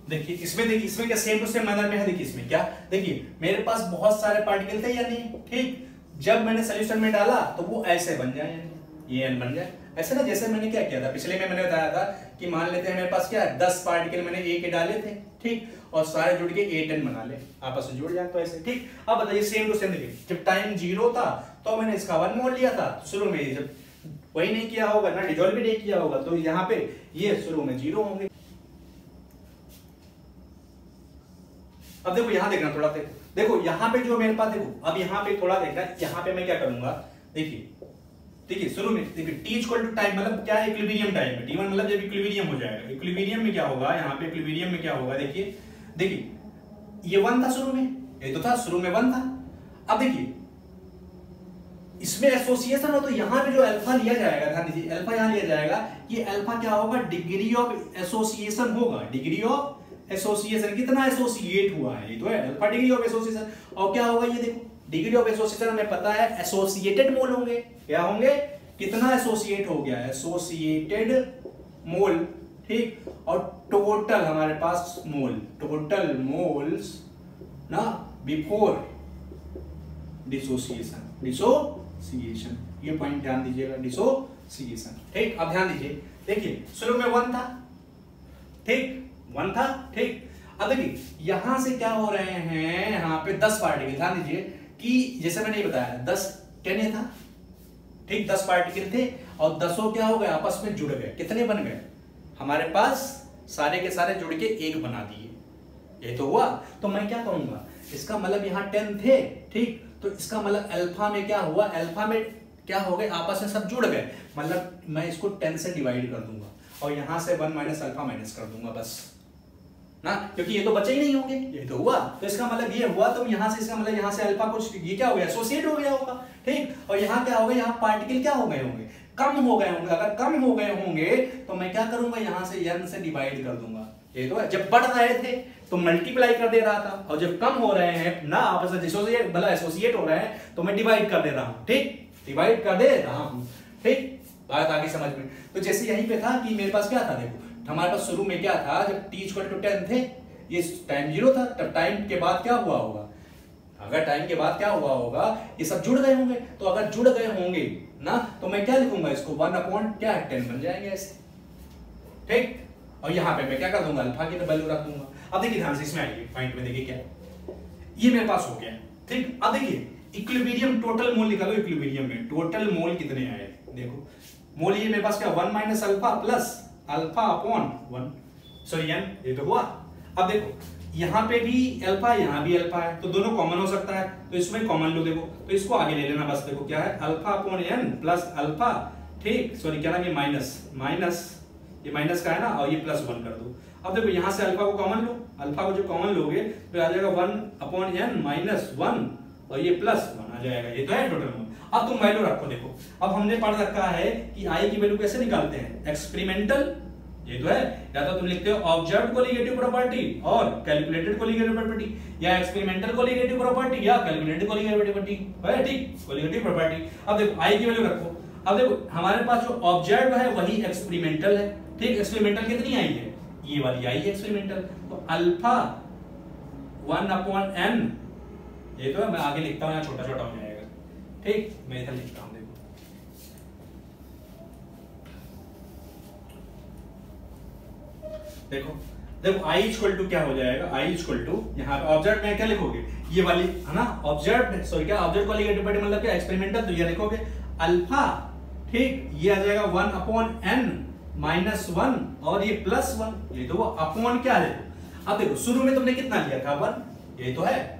S1: देखिए इसमें क्या सेम टू सेम मैनर में है। देखिए इसमें क्या, देखिए मेरे पास बहुत सारे पार्टिकल थे या नहीं, ठीक। जब मैंने सोल्यूशन में डाला तो वो ऐसे बन जाए, ये n बन जाए ऐसे ना, जैसे मैंने क्या किया था पिछले में मैंने बताया था कि मान लेते हैं मेरे पास क्या है 10 पार्टिकल मैंने ए के डाले थे, ठीक, और सारे जुड़ के A10 बना ले, आपस में जुड़ जाए तो ऐसे, ठीक। अब बताइए सेम टू सेम, देखिए जब टाइम 0 था तो मैंने इसका 1 मोल लिया था शुरू में, जब वही नहीं किया होगा ना, डिसॉल्व भी नहीं किया होगा, तो यहाँ पे ये शुरू में 0 होंगे। अब देखो यहाँ देखना थोड़ा, देखो यहाँ पे जो मेरे पास, देखो अब यहाँ पे थोड़ा देखना, यहाँ पे मैं क्या करूंगा, देखिए शुरू में देखिए t इक्वल टू टाइम मतलब क्या है, इक्विलिब्रियम टाइम है, t1 मतलब जब इक्विलिब्रियम हो जाएगा, इक्विलिब्रियम में क्या होगा, यहाँ पे इक्विलिब्रियम में क्या होगा, देखिए ये 1 था शुरू में, ये तो था शुरू में 1 था। अब देखिए इसमें एसोसिएशन हो तो यहाँ पे जो अल्फा लिया जाएगा, ध्यान दीजिए अल्फा यहाँ लिया जाएगा, ये अल्फा क्या होगा, डिग्री ऑफ एसोसिएशन होगा, डिग्री ऑफ एसोसिएशन, कितना एसोसिएट हुआ है, ये तो है अल्फा डिग्री ऑफ एसोसिएशन। और क्या होगा ये देखो, डिग्री ऑफ एसोसिएशन हमें पता है एसोसिएटेड मोल होंगे, क्या होंगे, कितना एसोसिएट हो गया, एसोसिएटेड मोल, ठीक। और टोटल हमारे पास मोल, टोटल मोल्स ना बिफोर डिसोसिएशन, ये पॉइंट ध्यान दीजिएगा, डिसोसिएशन, ठीक। अब ध्यान दीजिए, देखिए शुरू में 1 था, ठीक, 1 था, ठीक। अब देखिए यहां से क्या हो रहे हैं, यहाँ पे 10 पार्टिकल, ध्यान दीजिए कि जैसे मैंने ये बताया 10 10 था, ठीक, 10 पार्टिकल थे और 10 क्या हो गए, आपस में जुड़ गए, कितने बन गए हमारे पास, सारे के सारे जुड़ के एक बना दिए, ये तो हुआ। तो मैं क्या करूंगा, इसका मतलब यहाँ 10 थे, ठीक, तो इसका मतलब अल्फा में क्या हुआ, अल्फा में क्या हो गए, आपस में सब जुड़ गए, मतलब मैं इसको 10 से डिवाइड कर दूंगा और यहां से 1 माइनस अल्फा माइनस कर दूंगा बस ना, क्योंकि ये तो बचे ही नहीं होंगे, ये तो हुआ। तो इसका मतलब ये हुआ, तो यहां से इसका मतलब यहां से अल्फा कुछ ये क्या हो गया, एसोसिएट हो गया होगा, ठीक। और यहाँ क्या होगा, यहाँ पार्टिकल क्या हो गए होंगे, कम हो गए होंगे। अगर कम हो गए होंगे तो मैं क्या करूंगा, यहाँ से n से डिवाइड कर दूंगा, ये तो है। जब बढ़ रहे थे तो मल्टीप्लाई कर दे रहा था, और जब कम हो रहे हैं ना, आपस में डिसोसिएट मतलब एसोसिएट हो रहे हैं, तो मैं डिवाइड कर दे रहा हूँ, ठीक, डिवाइड कर दे रहा हूँ, ठीक। बात आगे समझ में। तो जैसे यहीं पे था कि मेरे पास क्या था, देखो हमारे पास शुरू में क्या था, जब t इक्वल टू 10 थे, ये टाइम 0 था, तब टाइम के बाद क्या हुआ होगा, अगर टाइम के बाद क्या हुआ होगा, ये सब जुड़ गए होंगे। तो अगर जुड़ गए होंगे ना, तो मैं क्या लिखूंगा इसको, 1/10 बन जाएंगे ऐसे, ठीक। और यहाँ पे मैं क्या कर दूंगा, अल्फा की वैल्यू रख दूंगा। अब देखिए ध्यान से इसमें आइए, पॉइंट में देखिए क्या, ये मेरे पास हो गया, ठीक। अब देखिए इक्विलिब्रियम टोटल मोल निकालो, इक्विलिब्रियम में टोटल मोल कितने आए, देखो मोल ये मेरे पास क्या, 1 minus alpha plus alpha upon 1, sorry n, ये तो हुआ। अब देखो यहाँ पे भी अल्फा, यहाँ भी अल्फा है, तो दोनों कॉमन हो सकता है, तो इसमें कॉमन लो, देखो तो इसको आगे ले लेना बस। देखो क्या है, alpha upon n plus alpha, ठीक, सॉरी क्या नाम, ये माइनस ये माइनस का है ना, और ये प्लस 1 कर दो। अब देखो यहाँ से अल्फा को कॉमन लो, अल्फा को जब कॉमन लोगे तो आ जाएगा 1/n माइनस 1 और ये प्लस 1 आ जाएगा, ये तो है टोटल मोल। अब तुम वैल्यू रखो, देखो अब हमने पढ़ रखा है कि आई की वैल्यू कैसे निकालते हैं, एक्सपेरिमेंटल, ये तो है, या तो तुम लिखते हो ऑब्जर्व्ड कोलिगेटिव प्रॉपर्टी और कैलकुलेटेड कोलिगेटिव प्रॉपर्टी, या एक्सपेरिमेंटल कोलिगेटिव प्रॉपर्टी या कैलकुलेटेड कोलिगेटिव प्रॉपर्टी, है ठीक, कोलिगेटिव प्रॉपर्टी। अब देखो आई की वैल्यू रखो, अब देखो हमारे पास जो ऑब्जर्व है वही एक्सपेरिमेंटल है, ठीक। एक्सपेरिमेंटल कितनी आई है, ये वाली आई है एक्सपेरिमेंटल, तो अल्फा 1/n, ये तो है, मैं आगे लिखता हूं, यहाँ छोटा छोटा हो जाएगा, ठीक, मैं इधर लिखता हूं, देखो आई इक्वल टू क्या हो जाएगा, आई इक्वल टू यहाँ पे ऑब्जर्व में क्या लिखोगे, ये वाली है ना ऑब्जर्व, सॉरी क्या ऑब्जर्व कोलिगेटिव प्रॉपर्टी मतलब क्या एक्सपेरिमेंटल, तो ये लिखोगे अल्फा, ठीक, ये आ जाएगा 1/n माइनस 1 और ये प्लस 1, ये तो अपॉन क्या है। अब देखो शुरू में तुमने कितना लिया था 1, ये तो है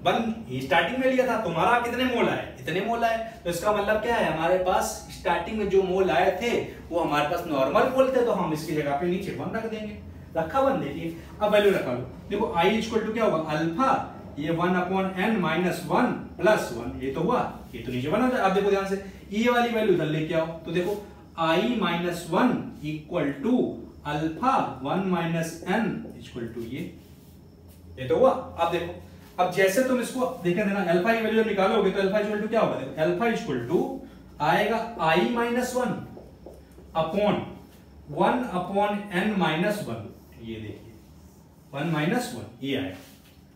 S1: 1 स्टार्टिंग में लिया था, तुम्हारा कितने मोल आए, इतने मोल आए, तो इसका मतलब क्या है, हमारे पास स्टार्टिंग में जो मोल आए थे वो हमारे पास नॉर्मल मोल थे, तो हम इसकी जगह पे नीचे 1 रख देंगे, रखा 1, देखिए अब वैल्यू रखा लो, देखो i इक्वल टू क्या होगा, अल्फा ये 1/n माइनस 1 प्लस 1, ये तो हुआ, ये तो नीचे 1 हो जाए। अब देखो ध्यान से ये वाली वैल्यू इधर लेके आओ, तो देखो i minus 1 equal to alpha 1 minus n equal to ये तो हुआ। अब देखो, अब जैसे तुम इसको देखे देना, अल्फा की वैल्यू निकालोगे तो अल्फा इक्वल टू क्या होगा, देखो अल्फा इक्वल टू आएगा i minus 1 upon 1/n minus 1, ये देखिए 1 माइनस 1 ये आया।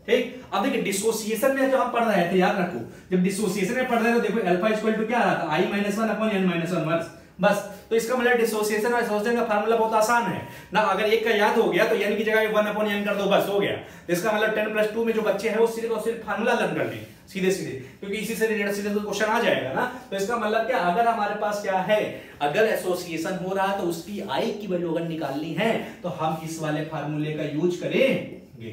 S1: ठीक, अब देखिए डिसोसिएशन में जो हम पढ़ रहे थे, याद रखो जब डिसोसिएशन में पढ़ रहे थे तो देखो अल्फा इक्वल टू क्या आ रहा था, i minus 1 upon n minus 1 बस। तो इसका मतलब डिसोसिएशन और एसोसिएशन का फार्मूला बहुत आसान है ना, अगर एक का याद हो गया तो n की जगह 1 अपॉन n कर दो, बस हो गया। तो इसका मतलब 10 प्लस 2 में जो बच्चे हैं वो सिर्फ और सिर्फ फार्मूला लर्न कर लें सीधे सीधे, क्योंकि इसी से रिलेटेड सीधे तो क्वेश्चन आ जाएगा ना। तो इसका मतलब क्या, अगर हमारे पास क्या है, अगर एसोसिएशन हो रहा है तो उसकी i की वैल्यू अगर निकालनी है तो हम इस वाले फार्मूले का यूज करेंगे।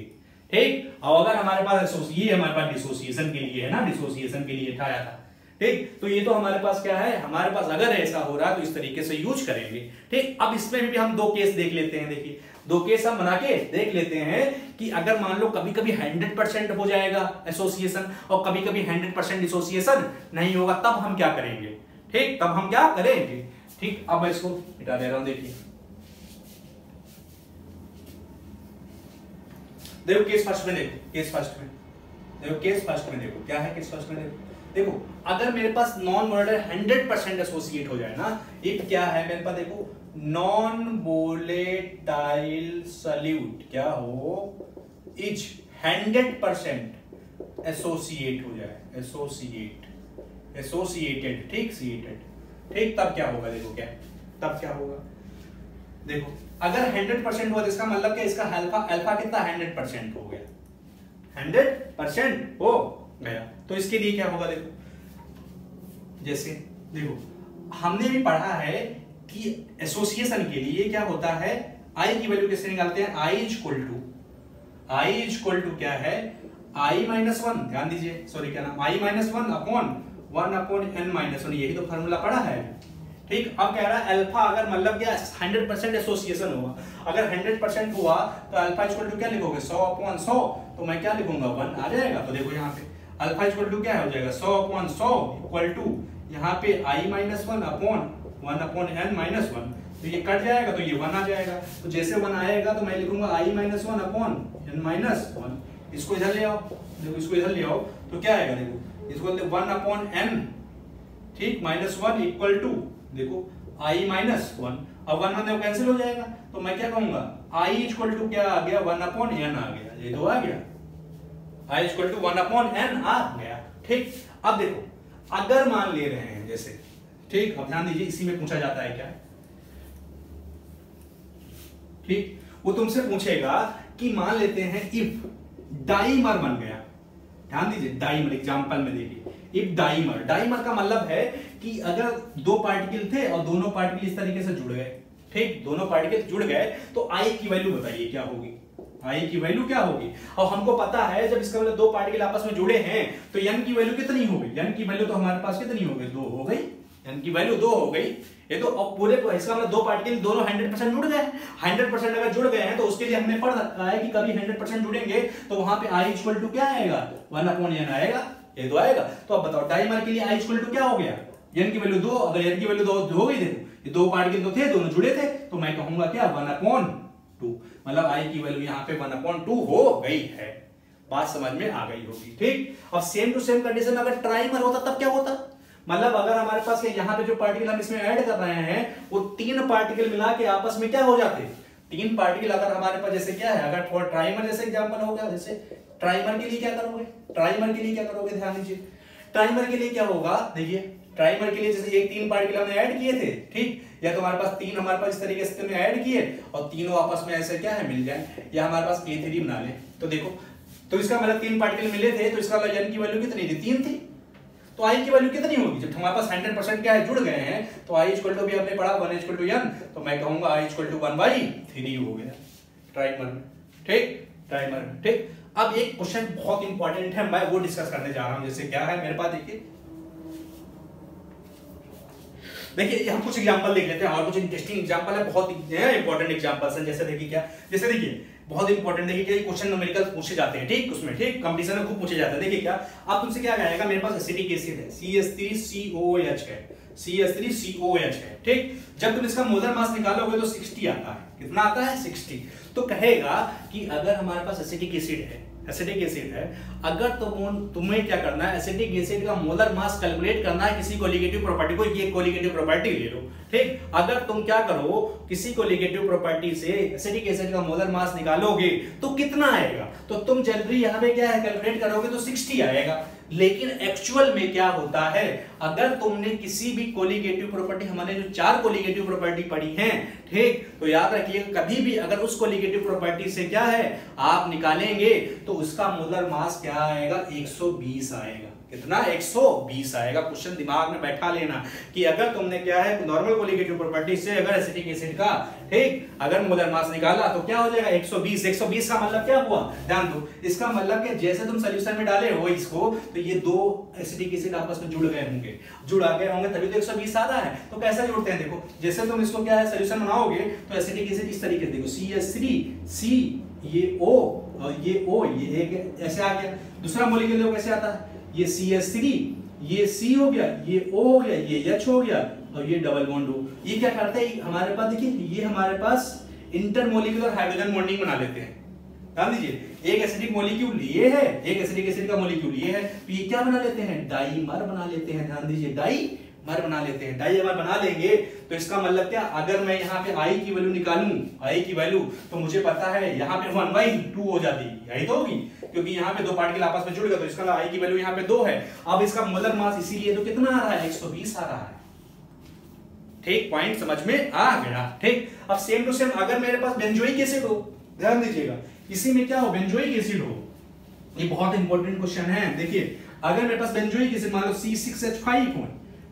S1: ठीक, और अगर हमारे पास ये हमारे पास डिसोसिएशन के लिए है ना, डिसोसिएशन के लिए उठाया था। ठीक, तो ये तो हमारे पास क्या है, हमारे पास अगर ऐसा हो रहा है तो इस तरीके से यूज करेंगे। ठीक, अब इसमें भी हम दो केस देख लेते हैं। देखिए दो केस हम बना के देख लेते हैं कि अगर मान लो कभी कभी 100% हो जाएगा एसोसिएशन और कभी कभी 100% डिसोसिएशन नहीं होगा, तब हम क्या करेंगे। ठीक, तब हम क्या करेंगे। ठीक, अब मैं इसको मिटा दे रहा हूं। देखिए देखो केस फर्स्ट में, देखो केस फर्स्ट में, देखो केस फर्स्ट में, देखो क्या है केस फर्स्ट में। देखो अगर मेरे पास नॉन वोलेटाइल 100% एसोसिएट हो जाए ना, एक क्या है मेरे पास, देखो नॉन वोलेटाइल सॉल्यूट क्या हो, इज 100% एसोसिएट हो जाए, एसोसिएटेड। ठीक, ठीक, तब क्या होगा, देखो क्या, तब क्या होगा। देखो अगर 100% हुआ तो इसका मतलब क्या, इसका अल्फा कितना 100% हो गया, 100% हो गया। तो इसके लिए क्या होगा, देखो जैसे देखो हमने भी पढ़ा है कि एसोसिएशन के लिए क्या होता है, i की वैल्यू कैसे निकालते हैं, i इक्वल टू क्या है, i माइनस 1, ध्यान दीजिए, सॉरी क्या नाम, i minus 1 upon 1 upon n minus 1, यही तो फार्मूला पढ़ा है। ठीक, अब कह रहा है अल्फा अगर मतलब क्या 100% एसोसिएशन हुआ, अगर 100% हुआ तो अल्फा इक्वल टू क्या लिखोगे, 100 अपॉन 100, तो मैं क्या लिखूंगा 1 आ जाएगा। तो देखो यहाँ पे अल्फा इक्वल टू क्या हो जाएगा, 100 अपॉन 100 इक्वल टू यहाँ पे i minus 1 upon 1 upon n minus 1, तो ये कट जाएगा तो ये 1 आ जाएगा। तो जैसे 1 आएगा तो मैं लिखूंगा i minus 1 upon n minus 1, इसको इधर ले आओ, देखो इसको इधर ले आओ तो क्या आएगा, देखो इसको 1 अपॉन n, ठीक, माइनस 1 इक्वल टू देखो i माइनस 1, अब 1 1 कैंसिल हो जाएगा, तो मैं क्या कहूंगा i इक्वल टू क्या आ गया, 1 अपॉन n आ गया, ये दो आ गया, i equal to 1 upon n आ गया। ठीक, अब देखो अगर मान ले रहे हैं जैसे, ठीक, अब ध्यान दीजिए इसी में पूछा जाता है क्या, ठीक, वो तुमसे पूछेगा कि मान लेते हैं इफ डाइमर बन गया, ध्यान दीजिए डाइमर एग्जांपल में देखिए, इफ डाइमर का मतलब है कि अगर दो पार्टिकल थे और दोनों पार्टिकल इस तरीके से जुड़ गए, ठीक, दोनों पार्टिकल जुड़ गए तो i की वैल्यू बताइए क्या होगी, i की वैल्यू क्या होगी। और हमको पता है जब इसका मतलब दो पार्टिकल आपस में जुड़े हैं तो n की वैल्यू कितनी होगी, n की वैल्यू तो हमारे पास कितनी हो गई, 2 हो गई, n की वैल्यू 2 हो गई। ये तो अब पूरे को इसका मतलब दो पार्टिकल दोनों 100% जुड़ गए, 100% अगर जुड़ गए हैं तो उसके लिए हमने पढ़ रखा है कि कभी 100% जुड़ेंगे तो वहां पे i इक्वल टू क्या आएगा, 1 अपॉन n आएगा, ये तो आएगा। तो अब बताओ डाइमर के लिए i इक्वल टू क्या हो गया, n की वैल्यू 2, अगर n की वैल्यू 2 हो गई, देखो ये दो पार्टिकल तो थे, दोनों जुड़े थे, तो मैं कहूंगा क्या 1 अपॉन 2, मतलब i की वैल्यू यहाँ पे 1 अपॉन 2 हो गई है। बात समझ में आ गई होगी। ठीक, अब सेम टू सेम कंडीशन अगर ट्राइमर होता तब क्या होता, मतलब अगर हमारे पास यहाँ पे जो पार्टिकल हम इसमें ऐड कर रहे हैं वो 3 पार्टिकल मिला के आपस में क्या हो जाते, 3 पार्टिकल अगर हमारे पास जैसे क्या है, अगर फॉर ट्राइमर जैसे एग्जांपल हो गया, जैसे ट्राइमर के लिए क्या करोगे, ट्राइमर के लिए क्या करोगे, ध्यान दीजिए ट्राइमर के लिए क्या होगा, देखिए ट्राइमर के लिए जैसे एक 3 पार्टिकल हमने ऐड किए थे, ठीक, या तो हमारे पास 3 हमारे पास इस तरीके से ऐड किए और तीनों आपस में ऐसे क्या है मिल जाए, या हमारे पास A3 बना ले, तो देखो तो इसका मतलब 3 पार्टिकल मिले थे तो इसका मतलब n की वैल्यू कितनी थी, 3 थी, तो i की वैल्यू कितनी होगी, जब हमारे पास 100% क्या है जुड़ गए हैं तो i इक्वल टू भी हमने पढ़ा 1 इक्वल टू n, तो मैं कहूंगा i इक्वल टू 1/3 हो गया ट्राइमर में। ठीक, ट्राइमर में। ठीक, अब एक क्वेश्चन बहुत इंपॉर्टेंट है, मैं वो डिस्कस करने जा रहा हूं, जैसे क्या है मेरे पास, देखिए हम कुछ एग्जांपल देख लेते हैं और कुछ इंटरेस्टिंग एग्जांपल है, बहुत इंपॉर्टेंट एग्जांपल्स हैं। जैसे देखिए क्या, जैसे देखिए बहुत इंपॉर्टेंट, देखिए क्या क्वेश्चन न्यूमेरिकल पूछे जाते हैं, ठीक, उसमें ठीक कंपटीशन में खूब पूछे जाते हैं। देखिए क्या, अब तुमसे क्या आएगा, मेरे पास एसिटिक एसिड है CH3COOH है, CH3COOH है, ठीक, जब तुम इसका मोलर मास निकालोगे तो 60 आता है, कितना आता है 60। तो कहेगा कि अगर हमारे पास एसिटिक एसिड है एसिटिक एसिड है, अगर तुम्हें क्या करना है, एसिटिक एसिड का मोलर मास कैलकुलेट करना है किसी कोलिगेटिव प्रॉपर्टी को, ये कोलिगेटिव प्रॉपर्टी ले लो, ठीक। अगर तुम क्या करो, किसी कोलिगेटिव प्रॉपर्टी से एसिटिक एसिड का मोलर मास निकालोगे तो कितना आएगा, तो तुम जनरली यहाँ पे क्या है कैलकुलेट करोगे तो 60 आएगा। लेकिन एक्चुअल में क्या होता है, अगर तुमने किसी भी कोलिगेटिव प्रॉपर्टी, हमारे जो 4 कोलिगेटिव प्रॉपर्टी पढ़ी हैं, ठीक, तो याद रखिएगा कभी भी अगर उस कोलिगेटिव प्रॉपर्टी से क्या है आप निकालेंगे तो उसका मोलर मास क्या आएगा, 120 आएगा। कितना, 120 आएगा। क्वेश्चन दिमाग में बैठा लेना कि अगर तुमने क्या है नॉर्मल कोलिगेटिव प्रॉपर्टी से अगर एसिटिक एसिड का, ठीक, अगर मोलर मास निकाला तो क्या हो जाएगा, 120। 120 का मतलब क्या हुआ, ध्यान दो, इसका मतलब कि जैसे तुम सॉल्यूशन में डाले हो इसको, तो ये 2 एसिटिक एसिड आपस में जुड़ गए होंगे, तभी तो 120 आ रहा है। तो कैसे जुड़ते हैं, देखो, जैसे तुम इसको क्या है सॉल्यूशन बनाओगे तो एसिटिक एसिड इस तरीके से, देखो CH3, C, ये O और ये O, ये एक ऐसे आ गया। दूसरा मॉलिक्यूल देखो कैसे आता है, ये CH3, ये C हो गया, ये O हो गया, ये H हो गया और ये डबल बॉन्ड O। ये क्या करते हैं हमारे पास, देखिए ये हमारे पास इंटरमोलिकुलर हाइड्रोजन बॉन्डिंग बना लेते हैं। ध्यान दीजिए, एक एसिडिक मॉलिक्यूल ये है, एक एसिडिक एसिड का मॉलिक्यूल ये है, तो ये क्या बना लेते हैं, डाइमर बना लेते हैं। ध्यान दीजिए, डाइमर बना लेते हैं। डाइमर बना लेंगे तो इसका मतलब क्या, अगर मैं यहाँ पे I की वैल्यू निकालूं, I की वैल्यू, तो मुझे पता है यहाँ पे 1/2 हो जाती है, यही तो होगी, क्योंकि यहाँ पे 2 पार्टिकल आपस में जुड़ गए, तो इसका I की वैल्यू यहाँ पे 2 है। अब इसका मोलर मास इसीलिए तो कितना आ रहा है, 120 आ रहा है। ठीक, पॉइंट समझ में आ गया, ठीक। अब सेम टू सेम अगर मेरे पास बेंजोइक एसिड हो, ध्यान दीजिएगा, इसी में क्या हो, बेंजोइक एसिड हो, ये बहुत इंपॉर्टेंट क्वेश्चन है। देखिए, अगर मेरे पास बेंजोइक एसिड मान लो C6H5 हो,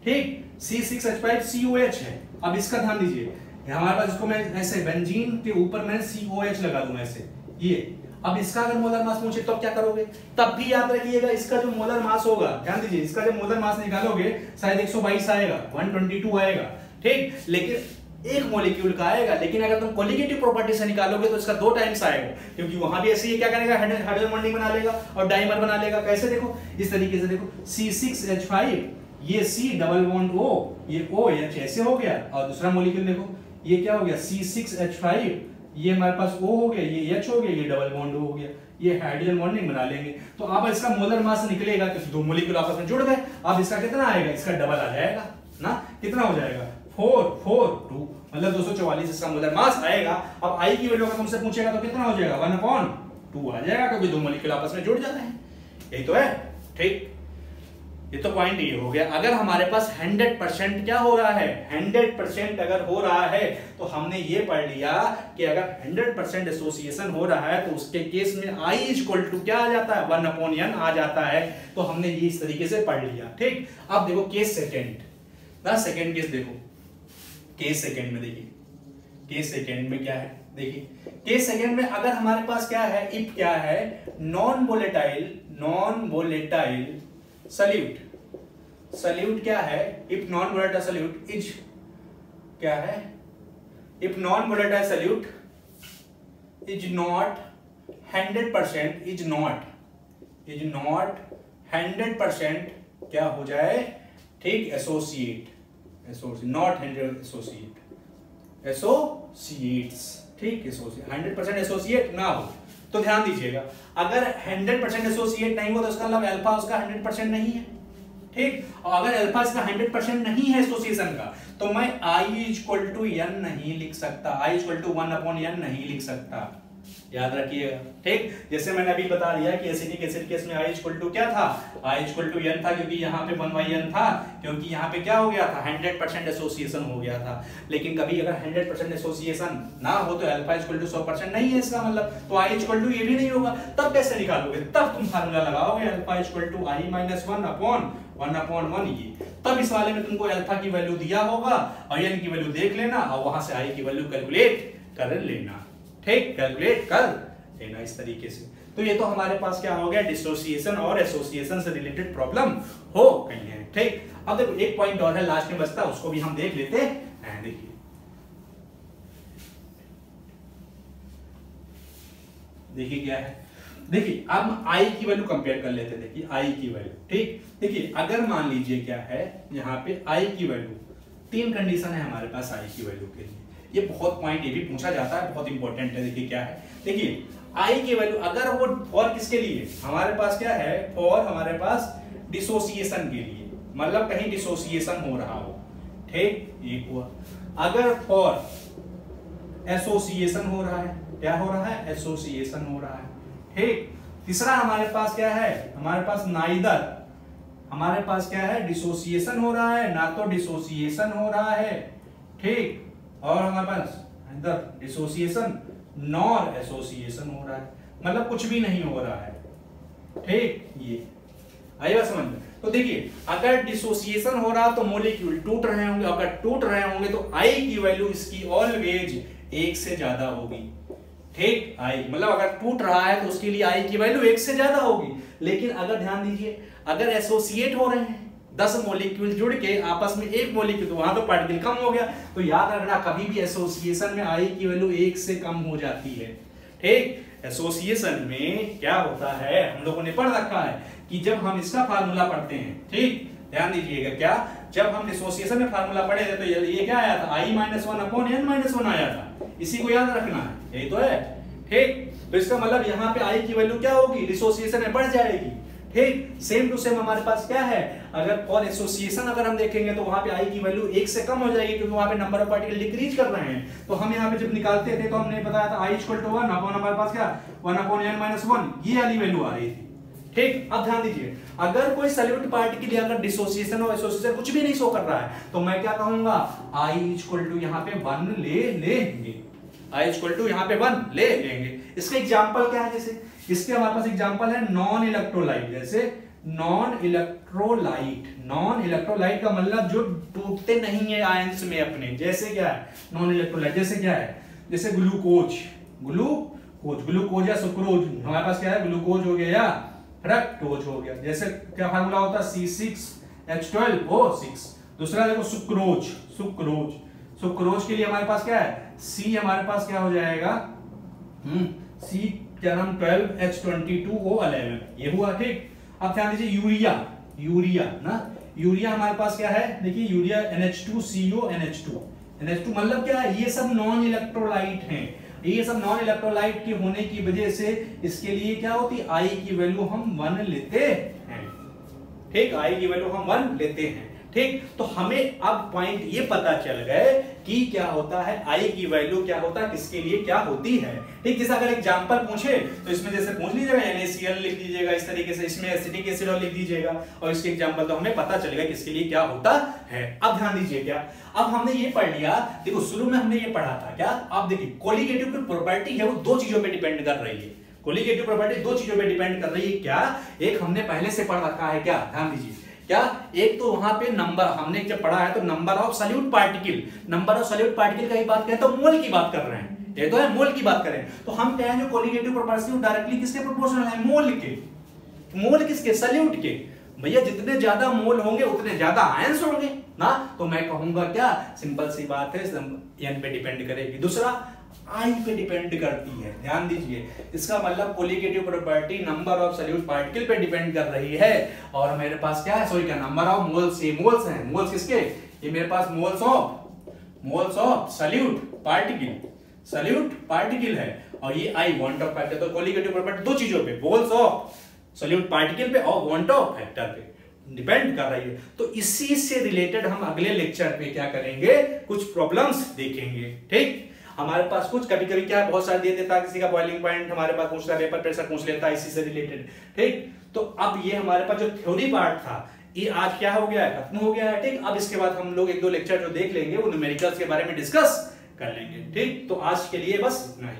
S1: ठीक, C6H5COH है। अब इसका ध्यान दीजिए, हमारे पास इसको मैं ऐसे बेंजीन के ऊपर मैं COH लगा दूं ऐसे, ये। अब इसका अगर मोलर मास पूछे तो क्या करोगे, तब भी याद रखिएगा इसका जो मोलर मास होगा, ध्यान दीजिए, इसका जब मोलर मास निकालोगे शायद 122 आएगा, 122 आएगा, ठीक, लेकिन एक मॉलिक्यूल का आएगा। लेकिन अगर तुम कोलिगेटिव प्रॉपर्टी से निकालोगे तो इसका 2 टाइम्स आएगा, क्योंकि वहां भी ऐसे ही क्या करेगा, हाइड्रोजन बॉन्डिंग बना लेगा और डाइमर बना लेगा। कैसे, देखो इस तरीके से, देखो C6H5, ये C डबल बॉन्ड O, ये OH ऐसे हो गया, और दूसरा मॉलिक्यूल देखो ये क्या हो गया, C6H5, ये हमारे पास O हो गया, ये H हो गया, ये डबल बॉन्ड O हो गया, ये हाइड्रोजन बॉन्डिंग बना लेंगे। तो अब इसका मोलर मास निकलेगा, क्योंकि 2 मॉलिक्यूल आपस में जुड़ गए। अब इसका कितना आएगा, इसका डबल आ जाएगा ना, कितना हो जाएगा, 442, मतलब 244 इसका मोलर मास आएगा। अब I की वैल्यू अगर तुमसे पूछेगा तो कितना हो जाएगा, 1/2 आ जाएगा, क्योंकि 2 मॉलिक्यूल आपस में जुड़ जाते हैं, यही तो है, ठीक। ये तो पॉइंट ये हो गया। अगर हमारे पास 100% क्या हो रहा है, 100% अगर हो रहा है तो हमने ये पढ़ लिया कि अगर 100% एसोसिएशन हो रहा है तो उसके केस में I इक्वल टू क्या आ जाता है, 1/n आ जाता है। तो हमने ये इस तरीके से पढ़ लिया, ठीक। अब देखो केस सेकेंड, 10 सेकेंड केस देखो, केस सेकेंड में देखिए, केस सेकेंड में क्या है, देखिए केस सेकेंड में अगर हमारे पास क्या है, इफ क्या है, नॉन वोलेटाइल सल्यूट, सल्यूट क्या है, if non volatile solute is क्या है, if non volatile solute is not 100%, is not 100% क्या हो जाए, ठीक, एसोसिएट, नॉट 100 एसोसिएट्स, ठीक, एसोसिएट 100% एसोसिएट ना हो तो ध्यान दीजिएगा, अगर 100% एसोसिएट नहीं हो तो उसका मतलब अल्फा उसका 100% नहीं है, ठीक। और अगर अल्फा इसका 100% नहीं है एसोसिएशन का, तो मैं I इक्वल टू n नहीं लिख सकता, I इक्वल टू 1/n नहीं लिख सकता, याद रखिएगा, ठीक। जैसे मैंने अभी बता दिया कि एसिटिक एसिड केस में I इक्वल टू क्या था, I इक्वल टू n था, क्योंकि यहाँ पे 1/n था, क्योंकि यहाँ पे क्या हो गया था, 100% एसोसिएशन हो गया था। लेकिन कभी अगर 100% एसोसिएशन ना हो तो अल्फा इक्वल टू 100% नहीं है इसका मतलब, तो I इक्वल टू ये भी नहीं होगा। तब कैसे निकालोगे, तब तुम फार्मूला लगाओगे alpha equal to I minus 1/1 ये, तब इस वाले में तुमको अल्फा की वैल्यू दिया होगा और n की वैल्यू देख लेना और वहां से I की वैल्यू कैलकुलेट कर लेना, ठीक, कैलकुलेट कर लेना इस तरीके से। तो ये तो हमारे पास क्या हो गया, डिसोसिएशन और एसोसिएशन से रिलेटेड प्रॉब्लम हो गई है, ठीक। अब देखो एक पॉइंट और है लास्ट में बचता, उसको भी हम देख लेते हैं। देखिए देखिए क्या है, देखिए अब I की वैल्यू कंपेयर कर लेते हैं। देखिए I की वैल्यू, ठीक, देखिए अगर मान लीजिए क्या है, यहाँ पे I की वैल्यू, 3 कंडीशन है हमारे पास I की वैल्यू के लिए। ये बहुत पॉइंट ये भी पूछा जाता है, बहुत इंपॉर्टेंट है। देखिए क्या है, देखिए आई की वैल्यू अगर वो फॉर किसके लिए, हमारे पास क्या है, फॉर हमारे पास डिसोसिएशन के लिए, मतलब कहीं डिसोसिएशन हो रहा हो, ठीक, ये हुआ। अगर फॉर एसोसिएशन हो रहा है, क्या हो रहा है, एसोसिएशन हो रहा है, ठीक। तीसरा हमारे पास क्या है, हमारे पास नाइदर, हमारे पास क्या है, डिसोसिएशन हो रहा है, ना तो डिसोसिएशन हो रहा है, ठीक, और हमारे पास इधर डिसोसिएशन नॉर एसोसिएशन हो रहा है, मतलब कुछ भी नहीं हो रहा है, ठीक। ये आई बात समझ में। तो देखिए अगर डिसोसिएशन हो रहा तो मॉलिक्यूल टूट रहे होंगे, अगर टूट रहे होंगे तो आई की वैल्यू इसकी ऑलवेज 1 से ज्यादा होगी, ठीक। आई मतलब अगर टूट रहा है तो उसके लिए आई की वैल्यू 1 से ज्यादा होगी। लेकिन अगर ध्यान दीजिए अगर एसोसिएट हो रहे हैं 10 मॉलिक्यूल जुड़ के आपस में एक मॉलिक्यूल, तो वहां तो पार्टिकल कम हो गया, तो याद रखना कभी भी एसोसिएशन में आई की वैल्यू 1 से कम हो जाती है, ठीक। एसोसिएशन में क्या होता है, हम लोगों ने पढ़ रखा है कि जब हम इसका फार्मूला पढ़ते हैं, ठीक, ध्यान दीजिएगा, क्या जब हम डिसोसिएशन में फार्मूला पढ़े थे तो ये क्या आया था, I-1/n-1 आया था, इसी को याद रखना है, यही तो है, ठीक। तो इसका मतलब यहाँ पे आई की वैल्यू क्या होगी, डिसोसिएशन में बढ़ जाएगी, ठीक। सेम टू सेम हमारे पास क्या है, अगर फॉर एसोसिएशन अगर हम देखेंगे तो वहां पे आई की वैल्यू 1 से कम हो जाएगी, क्योंकि वहां पे नंबर ऑफ पार्टिकल डिक्रीज कर रहे हैं। तो हम यहाँ पे जब निकालते थे तो हमने बताया था I = 1 अपॉन हमारे पास क्या 1/n-1, ये वाली वैल्यू आ रही थी, ठीक। अब ध्यान दीजिए अगर कोई सॉल्यूट पार्टिकल अगर डिसोसिएशन और एसोसिएशन कुछ भी नहीं शो कर रहा है तो मैं क्या कहूंगा, I = यहाँ पे 1 ले लेंगे, I = यहाँ पे 1 ले लेंगे। इसका एग्जांपल क्या है, जैसे इसके हमारे पास एग्जांपल है नॉन इलेक्ट्रोलाइट, जैसे नॉन इलेक्ट्रोलाइट का मतलब जो टूटते नहीं है आयंस में अपने, जैसे क्या है नॉन इलेक्ट्रोलाइट, जैसे क्या है, जैसे ग्लूकोज या सुक्रोज, हमारे पास क्या है, ग्लूकोज हो गया या फ्रक्टोज हो गया, जैसे क्या फार्मूला होता है C6H12O6। दूसरा देखो सुक्रोज के लिए हमारे पास क्या है, C हमारे पास क्या हो जाएगा, C क्या नाम 12H22O11, ये हुआ, ठीक। अब ध्यान दीजिए यूरिया ना, यूरिया हमारे पास क्या है, देखिए यूरिया NH2CO NH2 मतलब क्या है, ये सब नॉन इलेक्ट्रोलाइट हैं, ये सब नॉन इलेक्ट्रोलाइट के होने की वजह से इसके लिए क्या होती है, आई की वैल्यू हम 1 लेते हैं, ठीक, आई की वैल्यू हम 1 लेते हैं, ठीक। तो हमें अब पॉइंट ये पता चल गए कि क्या होता है, आई की वैल्यू क्या होता है, किसके लिए क्या होती है, ठीक। जैसे अगर एग्जांपल पूछे तो इसमें जैसे पूछ लीजिएगा NaCl लिख दीजिएगा, इस तरीके से इसमें एसिटिक एसिड लिख दीजिएगा, और इसके एग्जांपल तो हमें पता चलेगा किसके लिए क्या होता है। अब ध्यान दीजिए, क्या अब हमने ये पढ़ लिया, देखो शुरू में हमने ये पढ़ा था, क्या आप देखिए कोलिगेटिव की प्रॉपर्टी है वो 2 चीजों पे डिपेंड कर रही है, कोलिगेटिव प्रॉपर्टी 2 चीजों पे डिपेंड कर रही है, क्या, एक हमने पहले से पढ़ रखा है, क्या, ध्यान दीजिए, क्या, एक तो वहां पे नंबर हमने जब पढ़ा है तो नंबर ऑफ सॉल्यूट पार्टिकल का ही बात करें तो मोल की बात कर रहे हैं, ये तो है मोल की बात करें तो हम कहें जो कोलिगेटिव प्रॉपर्टी डायरेक्टली किसके प्रोपोर्शनल है, मोल के, मोल किसके, सॉल्यूट के। भैया जितने ज्यादा मोल होंगे उतने ज्यादा आयंस होंगे ना, तो मैं कहूंगा क्या, सिंपल सी बात है, n पे डिपेंड करेगी। दूसरा आई पे डिपेंड करती है, ध्यान दीजिए, इसका मतलब colligative property number of solute particle पे डिपेंड कर रही है, और मेरे पास क्या है, सॉरी क्या, नंबर ऑफ मोल्स, ये मोल्स हैं, मोल्स किसके, ये मेरे पास मोल्स ऑफ सॉल्यूट पार्टिकल है, और ये आई वांट ऑफ फैक्टर, तो कोलिगेटिव प्रॉपर्टी 2 चीजों पे, मोल्स ऑफ सॉल्यूट पार्टिकल पे और वांट ऑफ फैक्टर पे डिपेंड कर रही है। तो इसी से रिलेटेड हम अगले लेक्चर पे क्या करेंगे, कुछ प्रॉब्लम्स देखेंगे, ठीक। हमारे पास कुछ कभी कभी क्या बहुत सारे दे देता है, किसी का बॉइलिंग पॉइंट हमारे पास पूछता है, पेपर प्रेशर पूछ लेता है इसी से रिलेटेड, ठीक। तो अब ये हमारे पास जो थ्योरी पार्ट था ये आज क्या हो गया है, खत्म हो गया है, ठीक। अब इसके बाद हम लोग 1-2 लेक्चर जो देख लेंगे वो न्यूमेरिकल्स के बारे में डिस्कस कर लेंगे, ठीक। तो आज के लिए बस इतना ही।